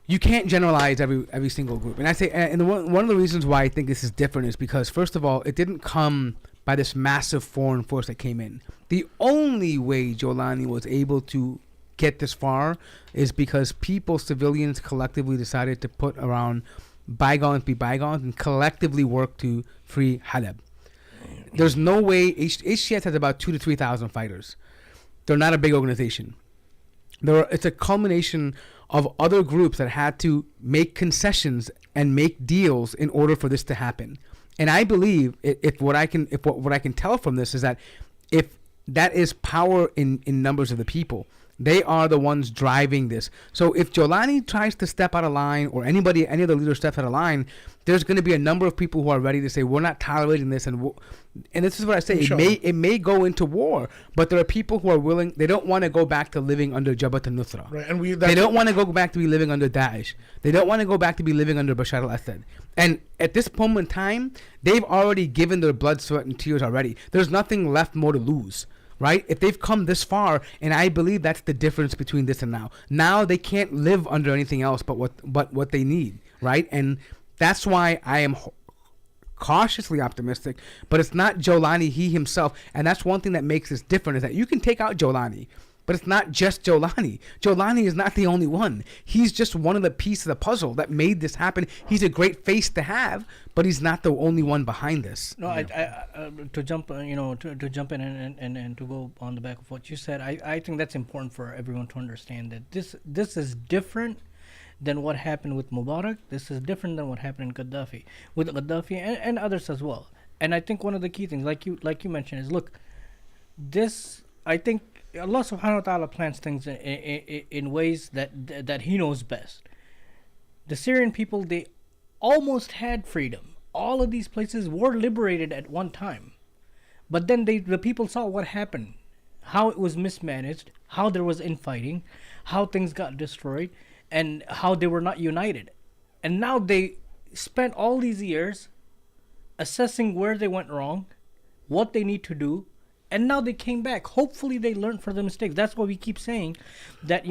You can't generalize every single group. And I say, and one of the reasons why I think this is different is because, first of all, it didn't come by this massive foreign force that came in. The only way Jolani was able to get this far is because people, civilians, collectively decided to put around bygones be bygones and collectively work to free Halab. There's no way. HTS has about 2,000 to 3,000 fighters. They're not a big organization. It's a culmination of other groups that had to make concessions and make deals in order for this to happen. And I believe what I can tell from this is that if that is power in numbers of the people, they are the ones driving this. So if Jolani tries to step out of line, or any of the leaders steps out of line, there's going to be a number of people who are ready to say, we're not tolerating this. And this is what I say, it may go into war, but there are people who are willing. They don't want to go back to living under Jabhat al-Nusra. Right, and they don't want to go back to be living under Daesh. They don't want to go back to be living under Bashar al-Assad. And at this moment in time, they've already given their blood, sweat, and tears already. There's nothing left more to lose. Right? If they've come this far, and I believe that's the difference between this and now. Now they can't live under anything else but what they need, right? And that's why I am cautiously optimistic. But it's not Jolani, he himself, and that's one thing that makes this different, is that you can take out Jolani, but it's not just Jolani. Jolani is not the only one. He's just one of the pieces of the puzzle that made this happen. He's a great face to have, but he's not the only one behind this. No, I to jump, to jump in and to go on the back of what you said, I think that's important for everyone to understand that this is different than what happened with Mubarak. This is different than what happened in Gaddafi, with Gaddafi and others as well. And I think one of the key things, like you mentioned, is look, this, I think Allah subhanahu wa ta'ala plans things in ways that He knows best. The Syrian people, they almost had freedom. All of these places were liberated at one time. But then the people saw what happened, how it was mismanaged, how there was infighting, how things got destroyed, and how they were not united. And now they spent all these years assessing where they went wrong, what they need to do, and now they came back. Hopefully they learned from the mistakes. That's why we keep saying that,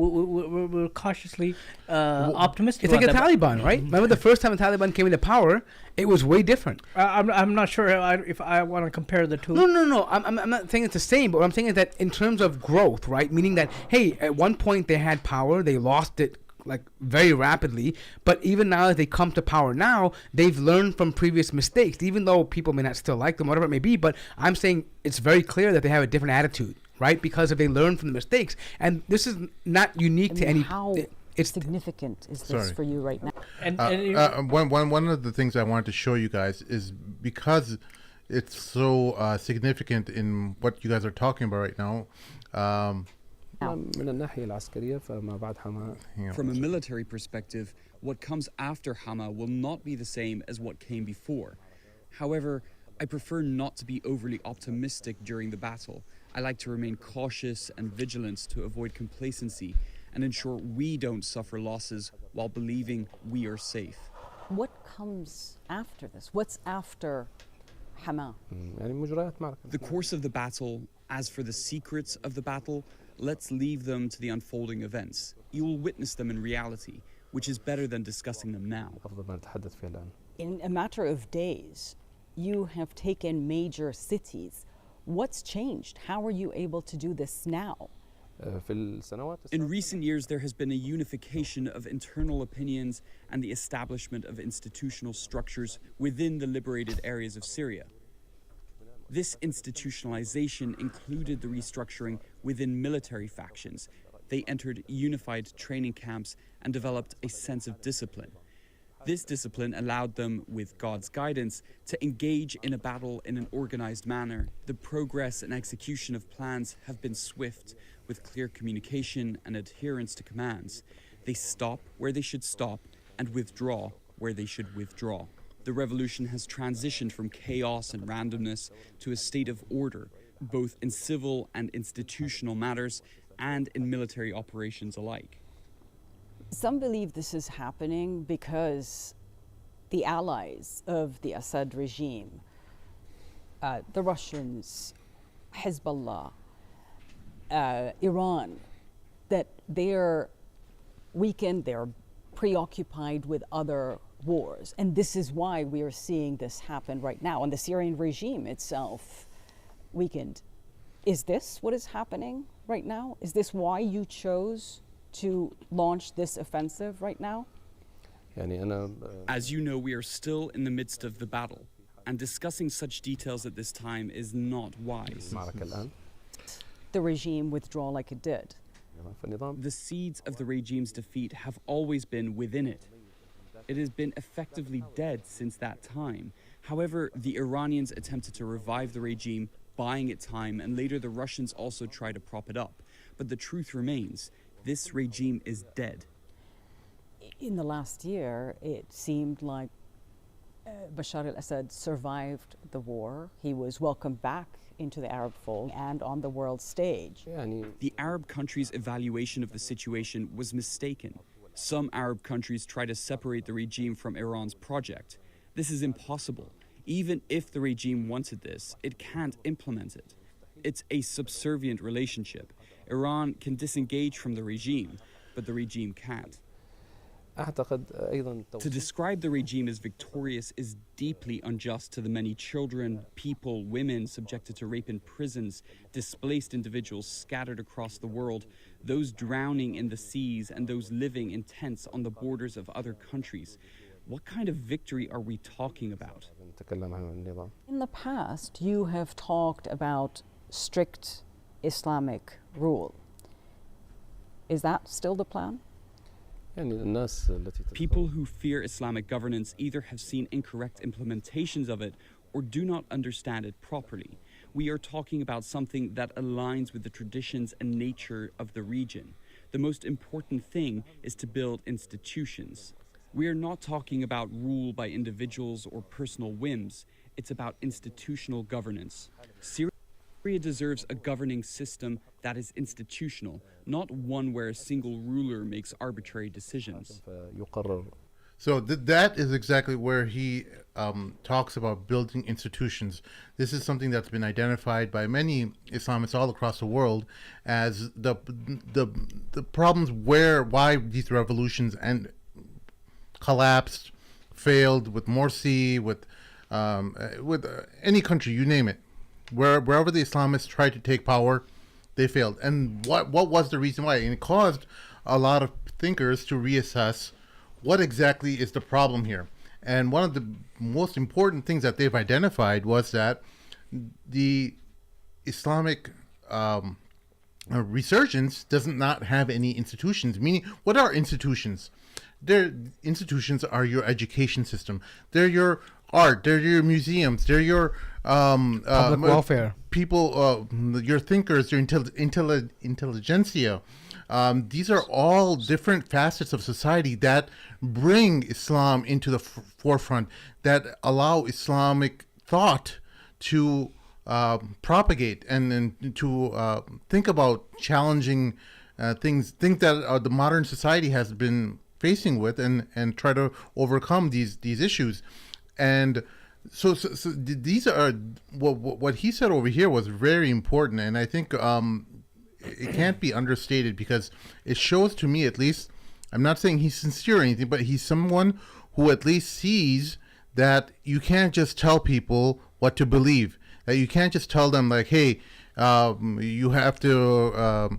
we're cautiously optimistic. It's like about the that. Taliban, right? Remember the first time the Taliban came into power, it was way different. I'm not sure if I want to compare the two. No. I'm not saying it's the same, but what I'm saying is that in terms of growth, right? Meaning that, hey, at one point they had power, they lost it like very rapidly, but even now that they come to power now, they've learned from previous mistakes, even though people may not still like them, whatever it may be. But I'm saying it's very clear that they have a different attitude, right? Because if they learn from the mistakes, and this is not unique to any. How It's significant is this Sorry. for you right now? One of the things I wanted to show you guys is because it's so significant in what you guys are talking about right now. من الناحية العسكرية فما بعد حما. From a military perspective, what comes after Hama will not be the same as what came before. However, I prefer not to be overly optimistic during the battle. I like to remain cautious and vigilant to avoid complacency and ensure we don't suffer losses while believing we are safe. What comes after this? What's after Hama? يعني مجريات معركة. The course of the battle, as for the secrets of the battle, let's leave them to the unfolding events. You will witness them in reality, which is better than discussing them now. أفضل ما نتحدث فيه الآن. In a matter of days, you have taken major cities. What's changed? How are you able to do this now? في السنوات In recent years, there has been a unification of internal opinions and the establishment of institutional structures within the liberated areas of Syria. This institutionalization included the restructuring within military factions. They entered unified training camps and developed a sense of discipline. This discipline allowed them, with God's guidance, to engage in a battle in an organized manner. The progress and execution of plans have been swift, with clear communication and adherence to commands. They stop where they should stop and withdraw where they should withdraw. The revolution has transitioned from chaos and randomness to a state of order, both in civil and institutional matters and in military operations alike. Some believe this is happening because the allies of the Assad regime, the Russians, Hezbollah, Iran, that they're weakened, they're preoccupied with other wars. And this is why we are seeing this happen right now. And the Syrian regime itself weakened. Is this what is happening right now? Is this why you chose to launch this offensive right now? يعني أنا As you know, we are still in the midst of the battle, and discussing such details at this time is not wise. معركة الآن. The regime withdraw like it did. فالنظام The seeds of the regime's defeat have always been within it. It has been effectively dead since that time. However, the Iranians attempted to revive the regime, buying it time, and later the Russians also tried to prop it up. But the truth remains, this regime is dead. In the last year, it seemed like Bashar al-Assad survived the war. He was welcomed back into the Arab fold and on the world stage. يعني The Arab countries' evaluation of the situation was mistaken. Some Arab countries try to separate the regime from Iran's project. This is impossible. Even if the regime wanted this, it can't implement it. It's a subservient relationship. Iran can disengage from the regime, but the regime can't. أعتقد أيضا To describe the regime as victorious is deeply unjust to the many children, people, women subjected to rape in prisons, displaced individuals scattered across the world, those drowning in the seas, and those living in tents on the borders of other countries. What kind of victory are we talking about? نتكلم عن النظام. In the past, you have talked about strict Islamic rule. Is that still the plan? يعني الناس التي People who fear Islamic governance either have seen incorrect implementations of it or do not understand it properly. We are talking about something that aligns with the traditions and nature of the region. The most important thing is to build institutions. We are not talking about rule by individuals or personal whims. It's about institutional governance. Syria deserves a governing system that is institutional, not one where a single ruler makes arbitrary decisions. يقرر. So that is exactly where he talks about building institutions. This is something that's been identified by many Islamists all across the world as the problems why these revolutions and collapsed, failed with Morsi, with any country, you name it. Wherever the Islamists tried to take power, they failed. And what was the reason why? And it caused a lot of thinkers to reassess what exactly is the problem here. And one of the most important things that they've identified was that the Islamic resurgence does not have any institutions. Meaning, what are institutions? Institutions are your education system. They're your art. They're your museums. They're your public welfare. People, your thinkers, your intelligentsia. These are all different facets of society that bring Islam into the forefront, that allow Islamic thought to propagate and to think about challenging things that the modern society has been facing with, and try to overcome these issues. And so these are what he said over here was very important, and I think it can't be understated, because it shows to me, at least, I'm not saying he's sincere or anything, but he's someone who at least sees that you can't just tell people what to believe, that you can't just tell them like, hey, you have to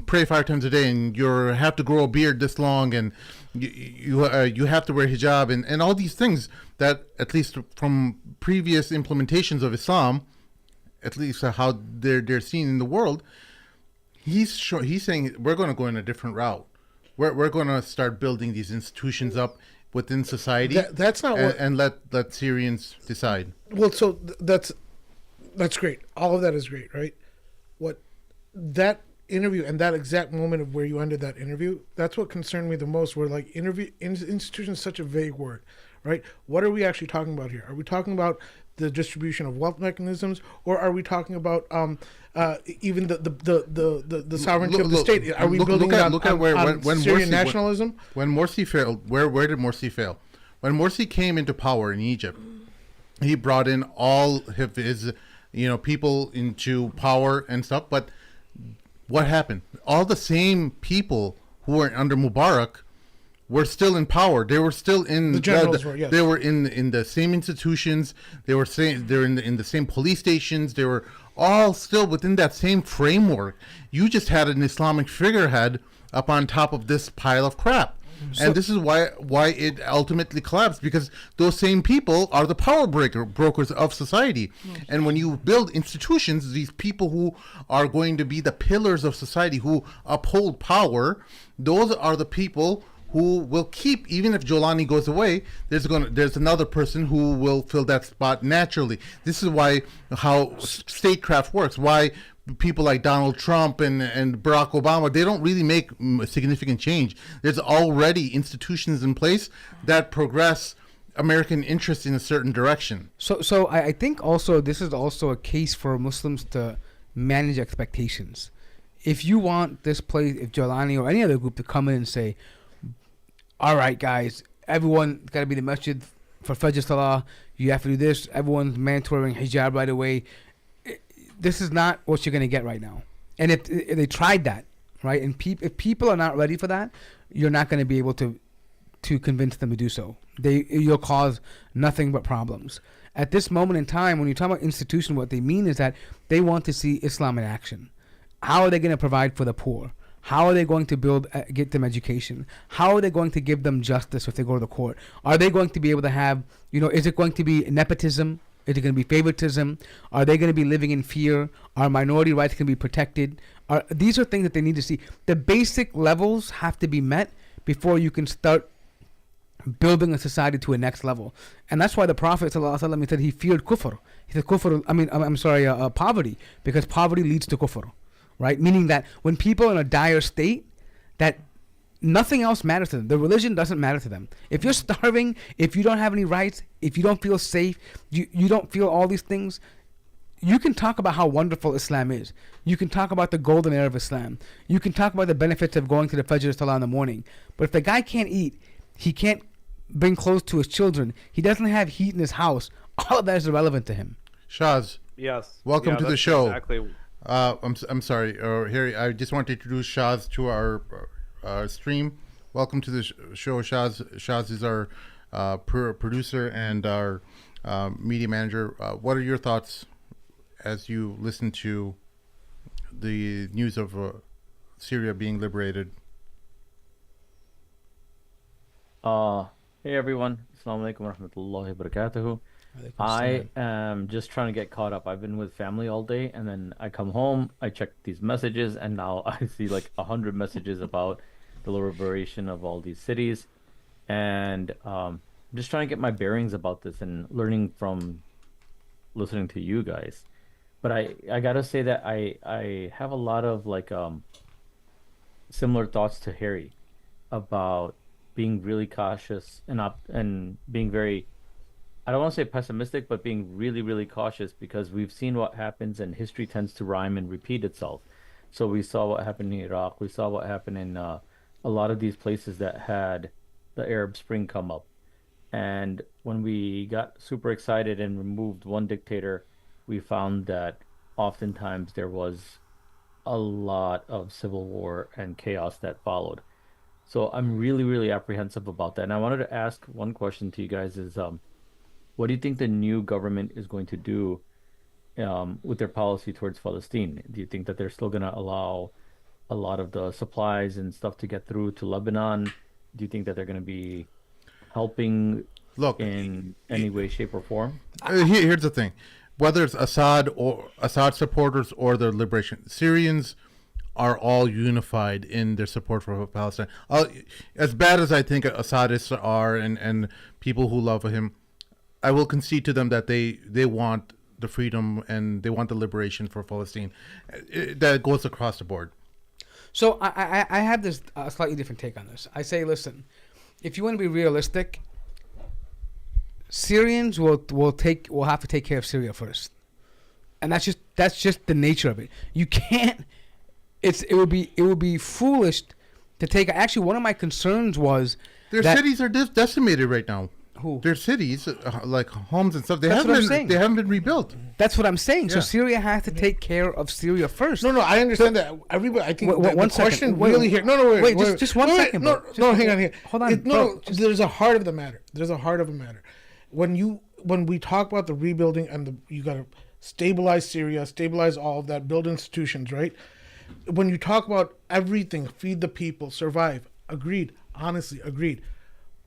pray 5 times a day, and you have to grow a beard this long, and you have to wear hijab, and all these things that, at least from previous implementations of Islam, at least how they're seen in the world, he's saying we're going to go in a different route. We're going to start building these institutions up within society. That's not what, and let Syrians decide. Well, so that's great. All of that is great, right? What that interview and that exact moment of where you ended that interview, that's what concerned me the most. Where like institution is such a vague word, right? What are we actually talking about here? Are we talking about the distribution of wealth mechanisms, or are we talking about even the sovereignty of the state? Are we building on Syrian nationalism? When Morsi failed, where did Morsi fail? When Morsi came into power in Egypt, he brought in all of his people into power and stuff. But what happened? All the same people who were under Mubarak were still in power. They were still in the generals were, yes. They were in the same institutions. They were in the same police stations. They were all still within that same framework. You just had an Islamic figurehead up on top of this pile of crap. And this is why it ultimately collapsed, because those same people are the power brokers of society. And when you build institutions, these people who are going to be the pillars of society, who uphold power, those are the people who will keep, even if Jolani goes away, there's another person who will fill that spot naturally. This is how statecraft works, why people like Donald Trump and Barack Obama, they don't really make significant change. There's already institutions in place that progress American interests in a certain direction. So I think also this is also a case for Muslims to manage expectations. If you want this place, if Jolani or any other group to come in and say, all right, guys, everyone got to be the masjid for Fajr Salah, you have to do this, everyone's mandatory wearing hijab right away. This is not what you're going to get right now. And if they tried that, right, and if people are not ready for that, you're not going to be able to convince them to do so. You'll cause nothing but problems. At this moment in time, when you talk about institution, what they mean is that they want to see Islam in action. How are they going to provide for the poor? How are they going to get them education? How are they going to give them justice if they go to the court? Are they going to be able to have, is it going to be nepotism? Is it going to be favoritism? Are they going to be living in fear? Are minority rights going to be protected? These are things that they need to see. The basic levels have to be met before you can start building a society to a next level. And that's why the Prophet ﷺ said he feared kufr. He said poverty, because poverty leads to kufr, right? Meaning that when people are in a dire state, that nothing else matters to them. The religion doesn't matter to them. If you're starving, if you don't have any rights, if you don't feel safe, you don't feel all these things, you can talk about how wonderful Islam is. You can talk about the golden era of Islam. You can talk about the benefits of going to the Fajr Salah in the morning. But if the guy can't eat, he can't bring clothes to his children. He doesn't have heat in his house. All of that is irrelevant to him. Shaz, Yes. welcome Yeah, to the that's show. Exactly. I'm sorry, Harry. I just want to introduce Shaz to our stream. Welcome to the show, Shaz. Shaz is our producer and our media manager. What are your thoughts as you listen to the news of Syria being liberated? Hey everyone, Assalamu alaikum warahmatullahi wabarakatuh. I am just trying to get caught up. I've been with family all day, and then I come home, I check these messages, and now I see like 100 messages about the liberation of all these cities, and I'm just trying to get my bearings about this and learning from listening to you guys. But I gotta say that I have a lot of like similar thoughts to Harry about being really cautious and being very, I don't want to say pessimistic, but being really, really cautious, because we've seen what happens and history tends to rhyme and repeat itself. So we saw what happened in Iraq. We saw what happened in a lot of these places that had the Arab Spring come up. And when we got super excited and removed one dictator, we found that oftentimes there was a lot of civil war and chaos that followed. So I'm really, really apprehensive about that. And I wanted to ask one question to you guys is, what do you think the new government is going to do with their policy towards Palestine? Do you think that they're still going to allow a lot of the supplies and stuff to get through to Lebanon? Do you think that they're going to be helping in any way, shape, or form? Here's the thing. Whether it's Assad or Assad supporters or the liberation, Syrians are all unified in their support for Palestine. As bad as I think Assadists are and people who love him, I will concede to them that they want the freedom and they want the liberation for Palestine. That goes across the board. So I have this slightly different take on this. I say, listen, if you want to be realistic, Syrians will have to take care of Syria first, and that's just the nature of it. You can't. It would be foolish to take. Actually, one of my concerns was their cities are decimated right now. Who? Their cities, like homes and stuff, they That's haven't been rebuilt. That's what I'm saying. Yeah. So Syria has to take care of Syria first. No, I understand that. Everybody, I think the one question second. really here. Wait, just one second. No, hang on here. Hold on. There's a heart of the matter. There's a heart of a matter. When we talk about the rebuilding and you got to stabilize Syria, stabilize all of that, build institutions, right? When you talk about everything, feed the people, survive, agreed, honestly, agreed.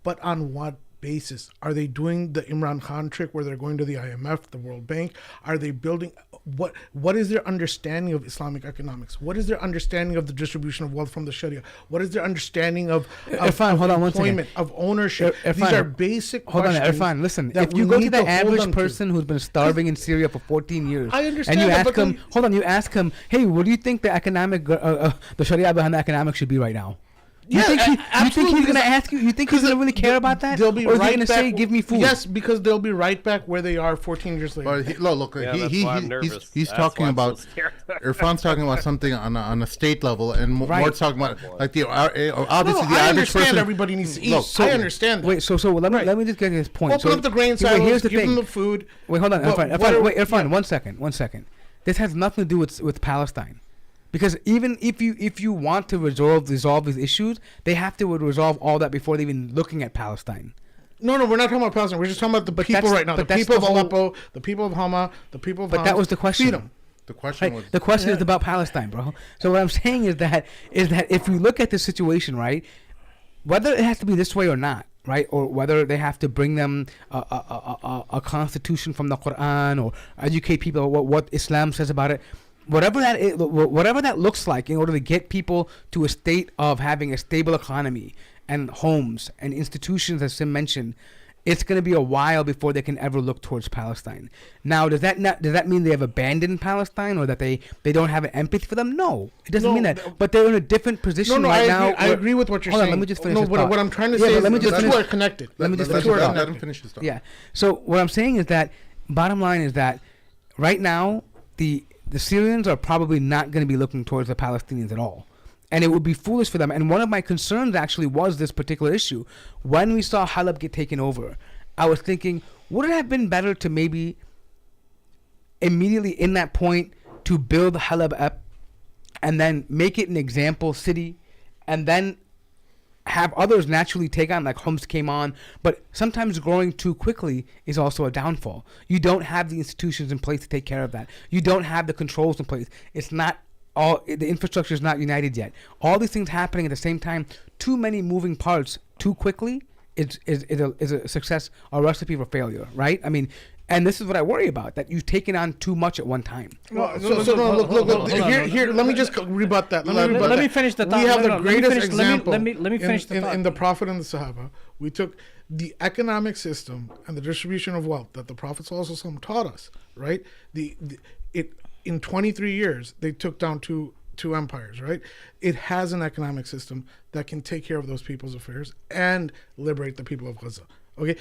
But on what basis? Are they doing the Imran Khan trick where they're going to the IMF, the World Bank? Are they building, what is their understanding of Islamic economics? What is their understanding of the distribution of wealth from the Sharia? What is their understanding of employment, of ownership? These are basic questions. Hold on, Irfan, listen. If you go to the average person who's been starving in Syria for 14 years, I understand, and you ask him, hey, what do you think the economic, the Sharia behind the economics should be right now? You think he's going to ask you? You think he's going to really care about that? They'll be or is right he going to say, "Give me food"? Yes, because they'll be right back where they are 14 years later. But he's talking about Irfan's talking about something on a state level, and Mort's talking about like the obviously the average person. Everybody needs to eat. I understand. Wait, so let me just get his point. Open up the grain silos. Give them the food. Wait, hold on, Irfan. 1 second. This has nothing to do with Palestine. Because even if you want to resolve these issues, they have to resolve all that before they even looking at Palestine. No, we're not talking about Palestine. We're just talking about the people right now. The people of Aleppo, the people of Hama, the people of Homs. But that was the question. Feed them. The question was. The question is about Palestine, bro. So what I'm saying is that if we look at the situation, right, whether it has to be this way or not, right, or whether they have to bring them a constitution from the Quran or educate people about what Islam says about it. Whatever that looks like, in order to get people to a state of having a stable economy and homes and institutions, as Sim mentioned, it's going to be a while before they can ever look towards Palestine. Now, does that mean they have abandoned Palestine or that they don't have an empathy for them? No, it doesn't mean that. But they're in a different position right now. I agree with what you're saying. Hold on, let me just finish. What I'm trying to say is the two are connected. Let him finish his thought. Yeah. So what I'm saying is that bottom line is that right now the Syrians are probably not going to be looking towards the Palestinians at all. And it would be foolish for them. And one of my concerns actually was this particular issue. When we saw Halab get taken over, I was thinking, would it have been better to maybe immediately in that point to build Halab up and then make it an example city and then have others naturally take on, like Homs came on. But sometimes growing too quickly is also a downfall. You don't have the institutions in place to take care of that. You don't have the controls in place. It's not all, the infrastructure is not united yet. All these things happening at the same time, too many moving parts too quickly is a success or recipe for failure, right? I mean, and this is what I worry about, that you've taken on too much at one time. Well, look. Here, let me just rebut that. Let me finish the thought. We have the greatest example. Let me finish the thought. In the Prophet and the Sahaba, we took the economic system and the distribution of wealth that the Prophet ﷺ taught us, right? In 23 years, they took down two empires, right? It has an economic system that can take care of those people's affairs and liberate the people of Gaza. Okay,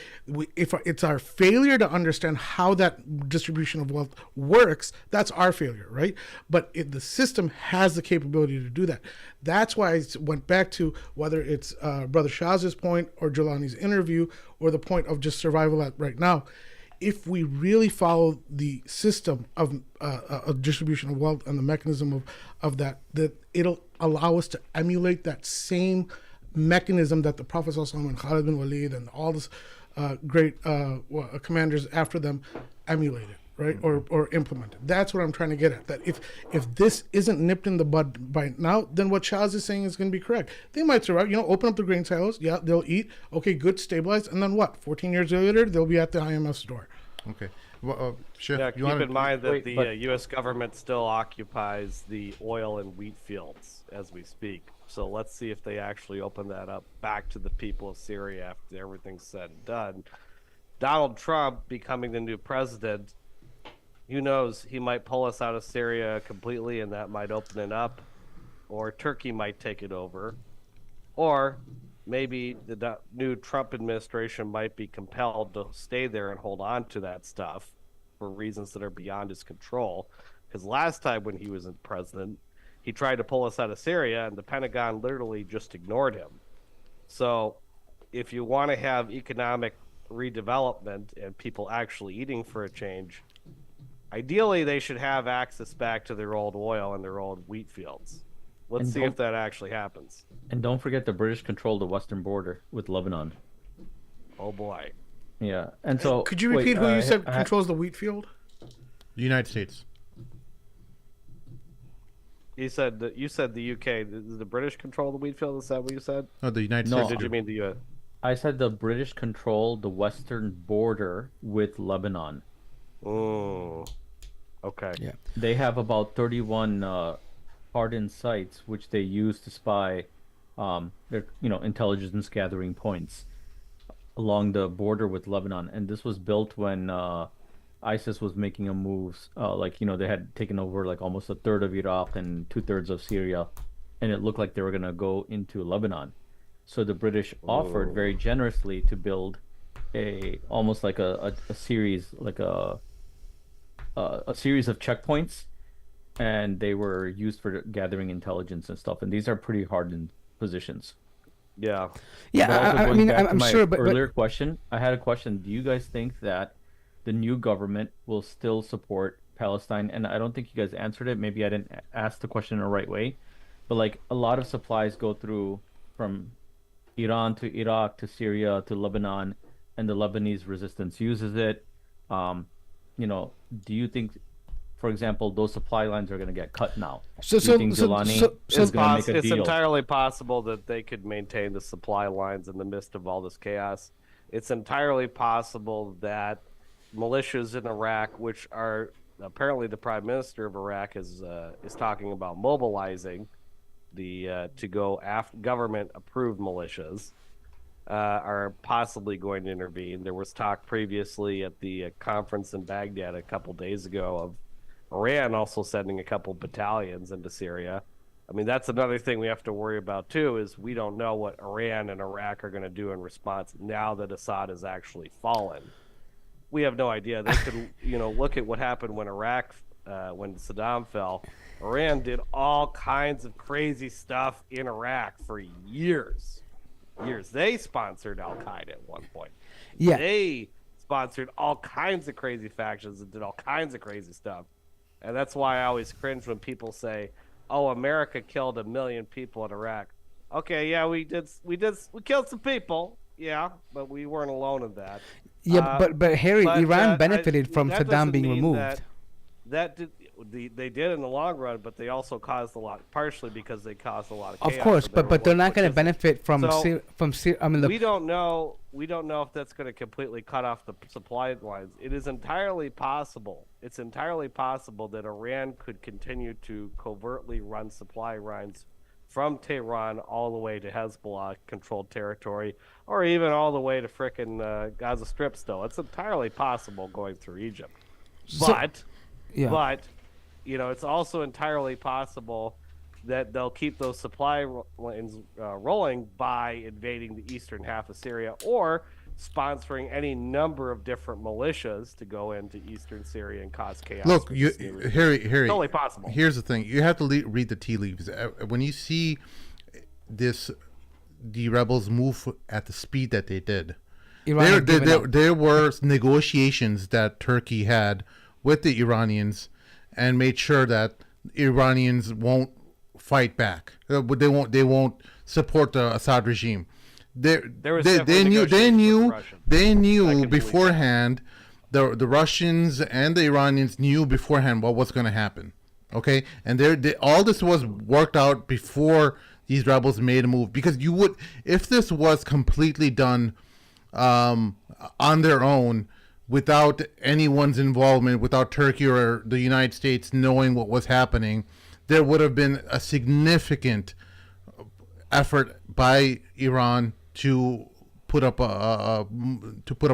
if it's our failure to understand how that distribution of wealth works, that's our failure, right? But the system has the capability to do that. That's why I went back to whether it's Brother Shaz's point or Jelani's interview or the point of just survival right now. If we really follow the system of a distribution of wealth and the mechanism of that it'll allow us to emulate that same mechanism that the Prophet ﷺ and Khalid bin Walid and all this great commanders after them emulated, right? Or implemented. That's what I'm trying to get at. That if this isn't nipped in the bud by now, then what Chaz is saying is going to be correct. They might survive, open up the grain silos. Yeah, they'll eat. Okay, good, stabilize. And then what? 14 years later, they'll be at the IMF's door. Okay. Well, Chef, yeah, keep in mind that the U.S. government still occupies the oil and wheat fields as we speak. So let's see if they actually open that up back to the people of Syria after everything's said and done. Donald Trump becoming the new president, who knows, he might pull us out of Syria completely and that might open it up, or Turkey might take it over, or maybe the new Trump administration might be compelled to stay there and hold on to that stuff for reasons that are beyond his control. Because last time when he was in president, he tried to pull us out of Syria and the Pentagon literally just ignored him. So if you want to have economic redevelopment and people actually eating for a change, ideally they should have access back to their old oil and their old wheat fields. Let's see if that actually happens. And don't forget the British control the western border with Lebanon. Oh boy. Yeah. And so could you repeat who you said controls the wheat field? The United States. You said the UK. Does the British control the wheat field? Is that what you said? No, the United States. Or did you mean the US? I said the British control the western border with Lebanon. Oh. Okay. Yeah. They have about 31 hardened sites which they use to spy their intelligence gathering points along the border with Lebanon. And this was built when ISIS was making a move, they had taken over like almost a third of Iraq and 2/3 of Syria, and it looked like they were going to go into Lebanon. So the British offered very generously to build almost like a series, like a series of checkpoints, and they were used for gathering intelligence and stuff. And these are pretty hardened positions. Yeah. Yeah, I mean, I'm sure, but earlier question, I had a question. Do you guys think that the new government will still support Palestine? And I don't think you guys answered it. Maybe I didn't ask the question in the right way. But like a lot of supplies go through from Iran to Iraq to Syria to Lebanon, and the Lebanese resistance uses it. Do you think, for example, those supply lines are going to get cut now? So it's entirely possible that they could maintain the supply lines in the midst of all this chaos. It's entirely possible that militias in Iraq, which are apparently the Prime Minister of Iraq is talking about mobilizing to go after government-approved militias, are possibly going to intervene. There was talk previously at the conference in Baghdad a couple days ago of Iran also sending a couple battalions into Syria. I mean, that's another thing we have to worry about too, is we don't know what Iran and Iraq are going to do in response now that Assad has actually fallen. We have no idea. They could, look at what happened when Iraq when Saddam fell, Iran did all kinds of crazy stuff in Iraq for years. They sponsored Al Qaeda at one point. Yeah. They sponsored all kinds of crazy factions and did all kinds of crazy stuff. And that's why I always cringe when people say, "Oh, America killed 1 million people in Iraq." Okay, yeah, we killed some people. Yeah, but we weren't alone in that. Yeah, but Harry, Iran benefited from Saddam being removed. They did in the long run, but they also caused a lot, partially because they caused a lot of chaos. Of course, but they're not going to benefit from Syria. I mean, we don't know if that's going to completely cut off the supply lines. It is entirely possible. It's entirely possible that Iran could continue to covertly run supply lines from Tehran all the way to Hezbollah-controlled territory, or even all the way to frickin' Gaza Strip still. It's entirely possible going through Egypt. But, it's also entirely possible that they'll keep those supply lines rolling by invading the eastern half of Syria or sponsoring any number of different militias to go into eastern Syria and cause chaos. Look, Harry, totally possible. Here's the thing: you have to read the tea leaves. When you see the rebels move at the speed that they did, there were negotiations that Turkey had with the Iranians and made sure that Iranians won't fight back. They won't support the Assad regime. They knew beforehand. The Russians and the Iranians knew beforehand what was going to happen. Okay, and all this was worked out before these rebels made a move. Because if this was completely done on their own, without anyone's involvement, without Turkey or the United States knowing what was happening, there would have been a significant effort by Iran to put up a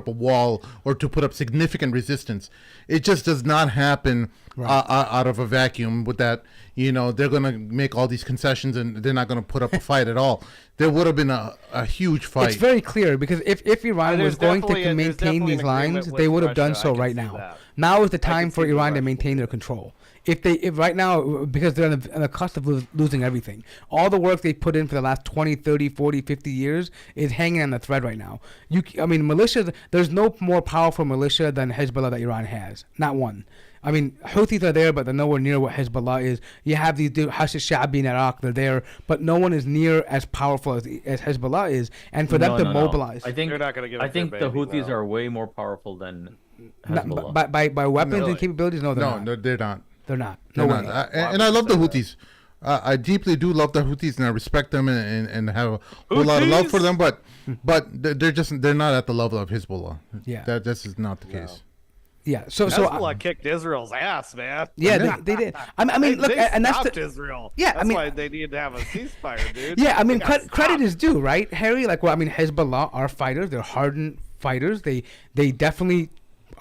wall or to put up significant resistance. It just does not happen out of a vacuum. With that, they're going to make all these concessions and they're not going to put up a fight at all. There would have been a huge fight. It's very clear because if Iran was going to maintain these lines, they would have done so right now. Now is the time for Iran to maintain their control. If right now, because they're on the cusp of losing everything. All the work they put in for the last 20, 30, 40, 50 years is hanging on the thread right now. Militias, there's no more powerful militia than Hezbollah that Iran has. Not one. Houthis are there, but they're nowhere near what Hezbollah is. You have these Hash al-Sha'bi in Iraq, they're there, but no one is near as powerful as Hezbollah is. And for them to mobilize, I think the Houthis are way more powerful than Hezbollah. By weapons and capabilities, no, they're not. No, they're not. They're not. No way. And I love the Houthis. I deeply do love the Houthis, and I respect them and have a whole lot of love for them. But they're not at the level of Hezbollah. Yeah, this is not the case. Yeah, Hezbollah kicked Israel's ass, man. Yeah, they did. Look, and that's Israel. Yeah, that's why they needed to have a ceasefire, dude. Yeah, credit is due, right, Harry? Hezbollah are fighters. They're hardened fighters. They definitely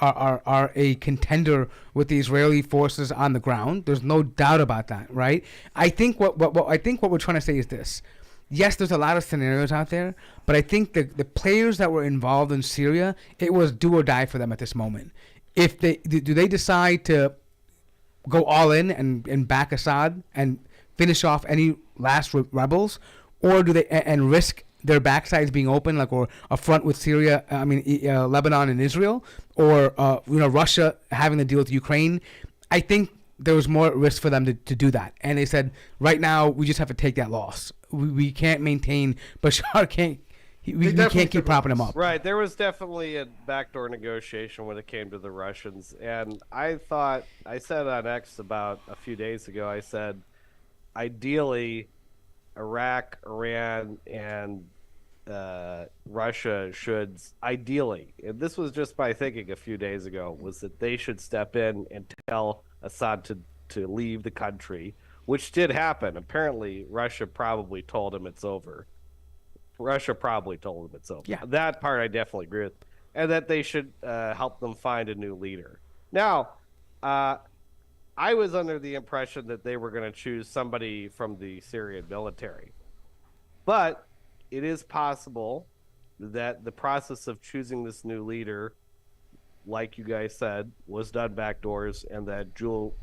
are a contender with the Israeli forces on the ground. There's no doubt about that, right? I think what we're trying to say is this. Yes, there's a lot of scenarios out there, but I think the players that were involved in Syria, it was do or die for them at this moment. If they decide to go all in and back Assad and finish off any last rebels, or do they and risk their backsides being open, or a front with Syria, Lebanon and Israel, or Russia having to deal with Ukraine? I think there was more risk for them to do that, and they said right now we just have to take that loss. We can't maintain Bashar can't. We can't keep propping him up. Right. There was definitely a backdoor negotiation when it came to the Russians. And I said on X about a few days ago, I said, ideally, Iraq, Iran, and Russia should, ideally, and this was just my thinking a few days ago, was that they should step in and tell Assad to leave the country, which did happen. Apparently, Russia probably told him it's over. Yeah. That part I definitely agree with. And that they should help them find a new leader. Now, I was under the impression that they were going to choose somebody from the Syrian military. But it is possible that the process of choosing this new leader, like you guys said, was done backdoors, and that Jules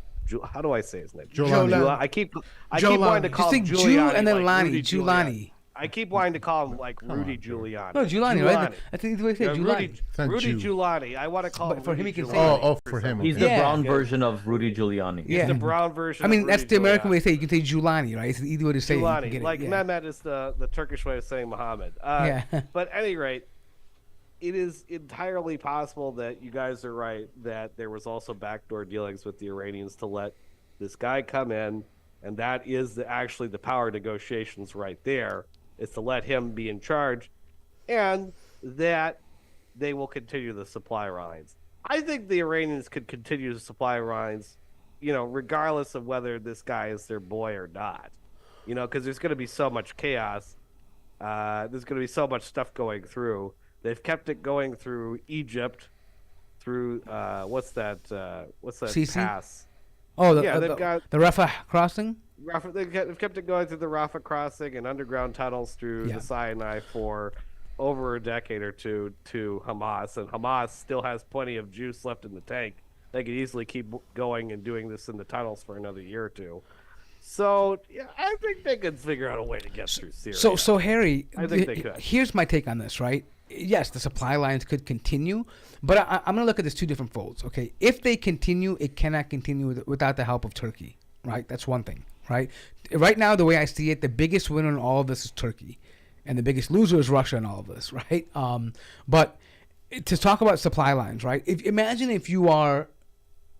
how do I say his name? Jolani. I keep Jolani. wanting to call him Just Giuliani. think Jew and then like Lani. Rudy Giuliani. I keep wanting to call him like Rudy Giuliani. No, Giuliani, right? I think the way they say Giuliani. Rudy Jew. Giuliani. I want to call But him for him, Rudy he can say Giuliani Oh, for him. He's okay. the Yeah. brown version of Rudy Giuliani. Yeah. the brown version. I mean, of that's Rudy the American Giuliani. way to say it. You can say Giuliani, right? It's the easy way to say it. You can Giuliani, get it, like yeah. Mehmet is the Turkish way of saying Muhammad. Yeah. But at any rate, it is entirely possible that you guys are right, that there was also backdoor dealings with the Iranians to let this guy come in, and that is actually the power negotiations right there, is to let him be in charge, and that they will continue the supply lines. I think the Iranians could continue to supply lines, regardless of whether this guy is their boy or not, because there's going to be so much chaos. There's going to be so much stuff going through. They've kept it going through Egypt, through what's that Sisi? pass? Oh, the Rafah crossing? They've kept it going through the Rafah crossing and underground tunnels through the Sinai for over a decade or two to Hamas, and Hamas still has plenty of juice left in the tank. They could easily keep going and doing this in the tunnels for another year or two. So yeah, I think they could figure out a way to get through Syria. So Harry, I think they could. Here's my take on this, right? Yes, the supply lines could continue, but I'm going to look at this two different folds. Okay, if they continue, it cannot continue without the help of Turkey, right? That's one thing, right? Right now, the way I see it, the biggest winner in all of this is Turkey, and the biggest loser is Russia in all of this, right? But to talk about supply lines, right? Imagine if you are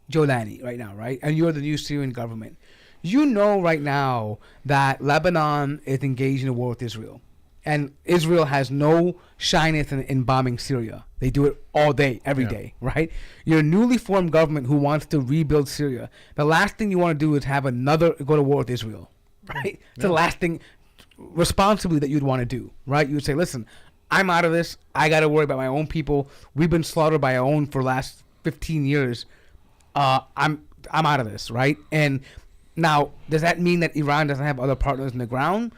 Jolani right now, right, and you're the new Syrian government. You know right now that Lebanon is engaged in a war with Israel. And Israel has no shyness in bombing Syria. They do it all day, every day, right? You're a newly formed government who wants to rebuild Syria. The last thing you want to do is have go to war with Israel, right? It's the last thing responsibly that you'd want to do, right? You would say, listen, I'm out of this. I got to worry about my own people. We've been slaughtered by our own for the last 15 years. I'm out of this, right? And now, does that mean that Iran doesn't have other partners in the ground?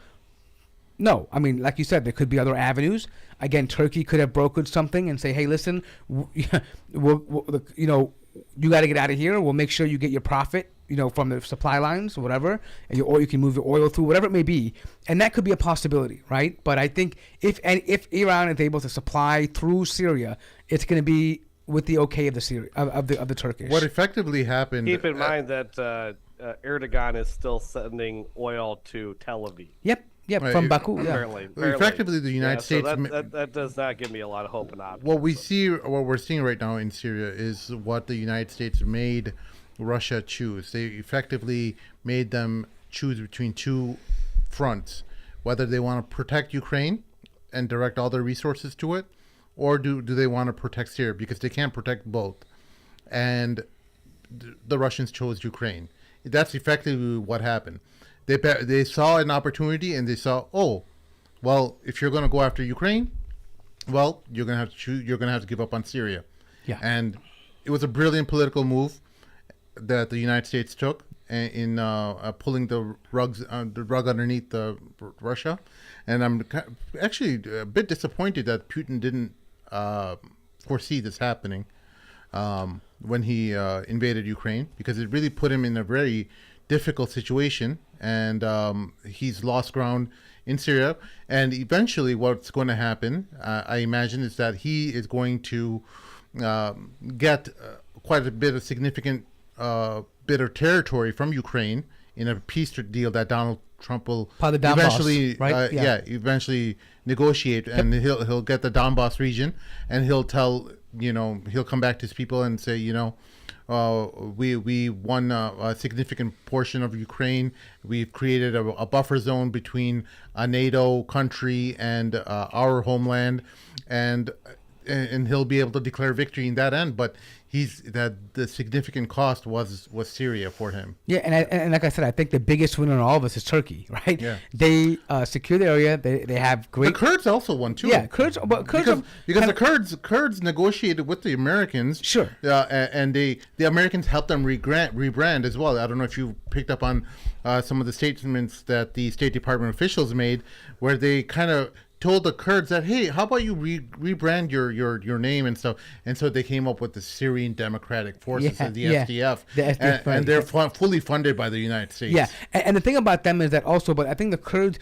No. I mean, like you said, there could be other avenues. Again, Turkey could have brokered something and say, hey, listen, you got to get out of here. We'll make sure you get your profit, from the supply lines or whatever, or you can move your oil through, whatever it may be. And that could be a possibility, right? But I think if Iran is able to supply through Syria, it's going to be with the okay of the Turkish. What effectively happened... Keep in mind that Erdogan is still sending oil to Tel Aviv. Yep, from Baku. Apparently. Effectively, the United States... So that does not give me a lot of hope and optimism. What we're seeing right now in Syria is what the United States made Russia choose. They effectively made them choose between two fronts, whether they want to protect Ukraine and direct all their resources to it, or do they want to protect Syria, because they can't protect both. And the Russians chose Ukraine. That's effectively what happened. They saw an opportunity and they saw, if you're going to go after Ukraine, well, you're going to have to choose. You're going to have to give up on Syria. Yeah. And it was a brilliant political move that the United States took in pulling the rug underneath Russia. And I'm actually a bit disappointed that Putin didn't foresee this happening when he invaded Ukraine, because it really put him in a very difficult situation, and he's lost ground in Syria. And eventually what's going to happen, I imagine, is that he is going to get quite a bit of significant bit of territory from Ukraine in a peace deal that Donald Trump will eventually, eventually negotiate, and he'll get the Donbass region, and he'll tell, he'll come back to his people and say, we won a significant portion of Ukraine. We've created a buffer zone between a NATO country and our homeland, and he'll be able to declare victory in that end. But the significant cost was Syria for him. Yeah, and like I said, I think the biggest winner in all of this is Turkey, right? Yeah. They secure the area. They have great. The Kurds also won too. Yeah, Kurds, because the Kurds negotiated with the Americans. Sure. And the Americans helped them rebrand as well. I don't know if you picked up on some of the statements that the State Department officials made, where they kind of told the Kurds that, hey, how about you rebrand your name and stuff? And so they came up with the Syrian Democratic Forces, the SDF, and they're fully funded by the United States. Yeah, and the thing about them is that also, but I think the Kurds,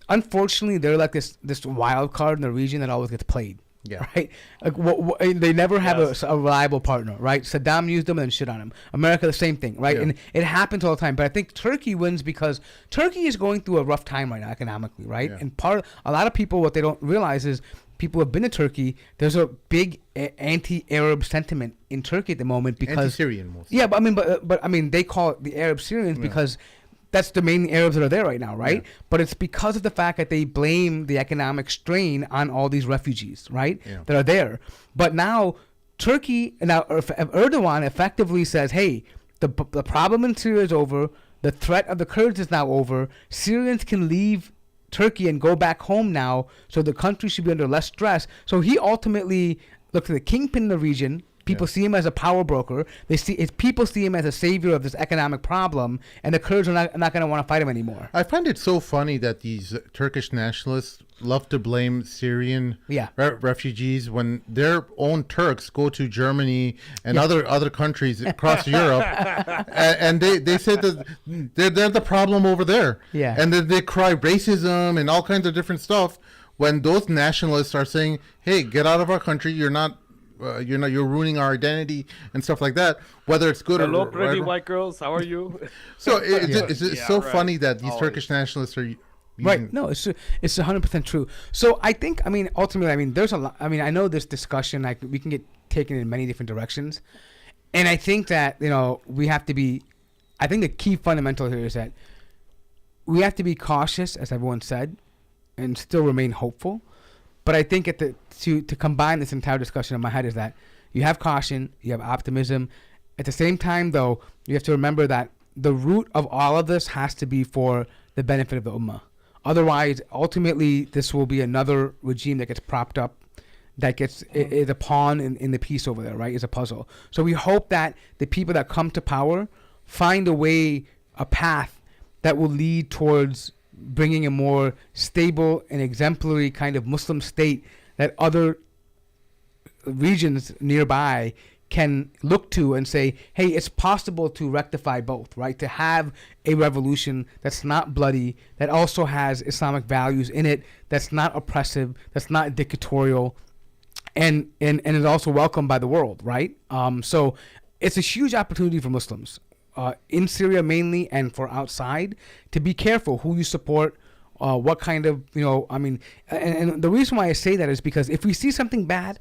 unfortunately, they're like this wild card in the region that always gets played. Yeah. Right. Like they never have a reliable partner. Right. Saddam used them and then shit on him. America, the same thing. Right. Yeah. And it happens all the time. But I think Turkey wins because Turkey is going through a rough time right now economically. Right. Yeah. And a lot of people, what they don't realize is people who have been to Turkey. There's a big anti-Arab sentiment in Turkey at the moment because anti-Syrian mostly. Yeah, but I mean they call it the Arab Syrians because that's the main Arabs that are there right now, right? Yeah. But it's because of the fact that they blame the economic strain on all these refugees, right? Yeah. That are there. But now Erdogan effectively says, hey, the problem in Syria is over. The threat of the Kurds is now over. Syrians can leave Turkey and go back home now, so the country should be under less stress. So he ultimately looks at the kingpin in the region. People see him as a power broker. People see him as a savior of this economic problem, and the Kurds are not going to want to fight him anymore. I find it so funny that these Turkish nationalists love to blame Syrian refugees when their own Turks go to Germany and other countries across Europe, and they say that they're the problem over there. Yeah. And then they cry racism and all kinds of different stuff when those nationalists are saying, "Hey, get out of our country. You're ruining our identity and stuff like that." Whether it's good Hello, or pretty white girls. How are you? So it's so funny that these Turkish nationalists are right. No, it's 100% true. So I think, I mean, ultimately, there's a lot. I mean, I know this discussion, like, we can get taken in many different directions, and I think that we have to be. I think the key fundamental here is that we have to be cautious, as everyone said, and still remain hopeful. But I think to combine this entire discussion in my head is that you have caution, you have optimism. At the same time, though, you have to remember that the root of all of this has to be for the benefit of the ummah. Otherwise, ultimately, this will be another regime that gets propped up, that is a pawn in the piece over there, right? Is a puzzle. So we hope that the people that come to power find a path that will lead towards bringing a more stable and exemplary kind of Muslim state that other regions nearby can look to and say, hey, it's possible to rectify both, right? To have a revolution that's not bloody, that also has Islamic values in it, that's not oppressive, that's not dictatorial, and is also welcomed by the world, right? So it's a huge opportunity for Muslims. In Syria mainly and for outside, to be careful who you support, what kind of, and the reason why I say that is because if we see something bad,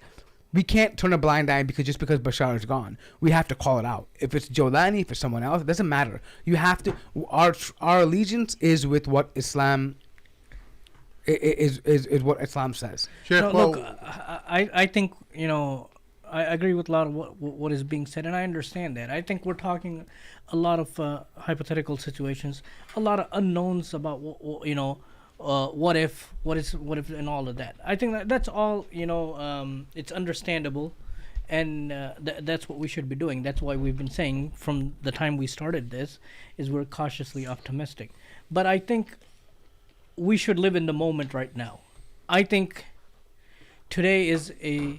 we can't turn a blind eye because Bashar is gone. We have to call it out. If it's Jolani, if it's someone else, it doesn't matter. You have to, our allegiance is with what Islam is what Islam says. Sure. No, look, I think, I agree with a lot of what is being said, and I understand that. I think we're talking a lot of hypothetical situations, a lot of unknowns about what if, and all of that. I think that's all. It's understandable, and that's what we should be doing. That's why we've been saying from the time we started this is we're cautiously optimistic. But I think we should live in the moment right now. I think today is a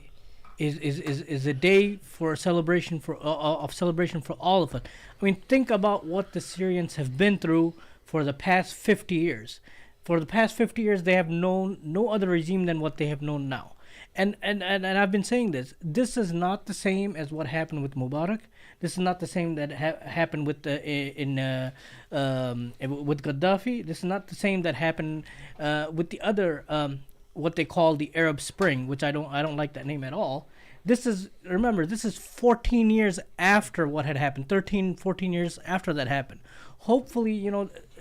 day for a celebration of celebration for all of us. I mean, think about what the Syrians have been through for the past 50 years. For the past 50 years, they have known no other regime than what they have known now. And I've been saying this. This is not the same as what happened with Mubarak. This is not the same that happened with with Gaddafi. This is not the same that happened with the other what they call the Arab Spring, which I don't like that name at all. This is 14 years after what had happened, 13, 14 years after that happened. Hopefully,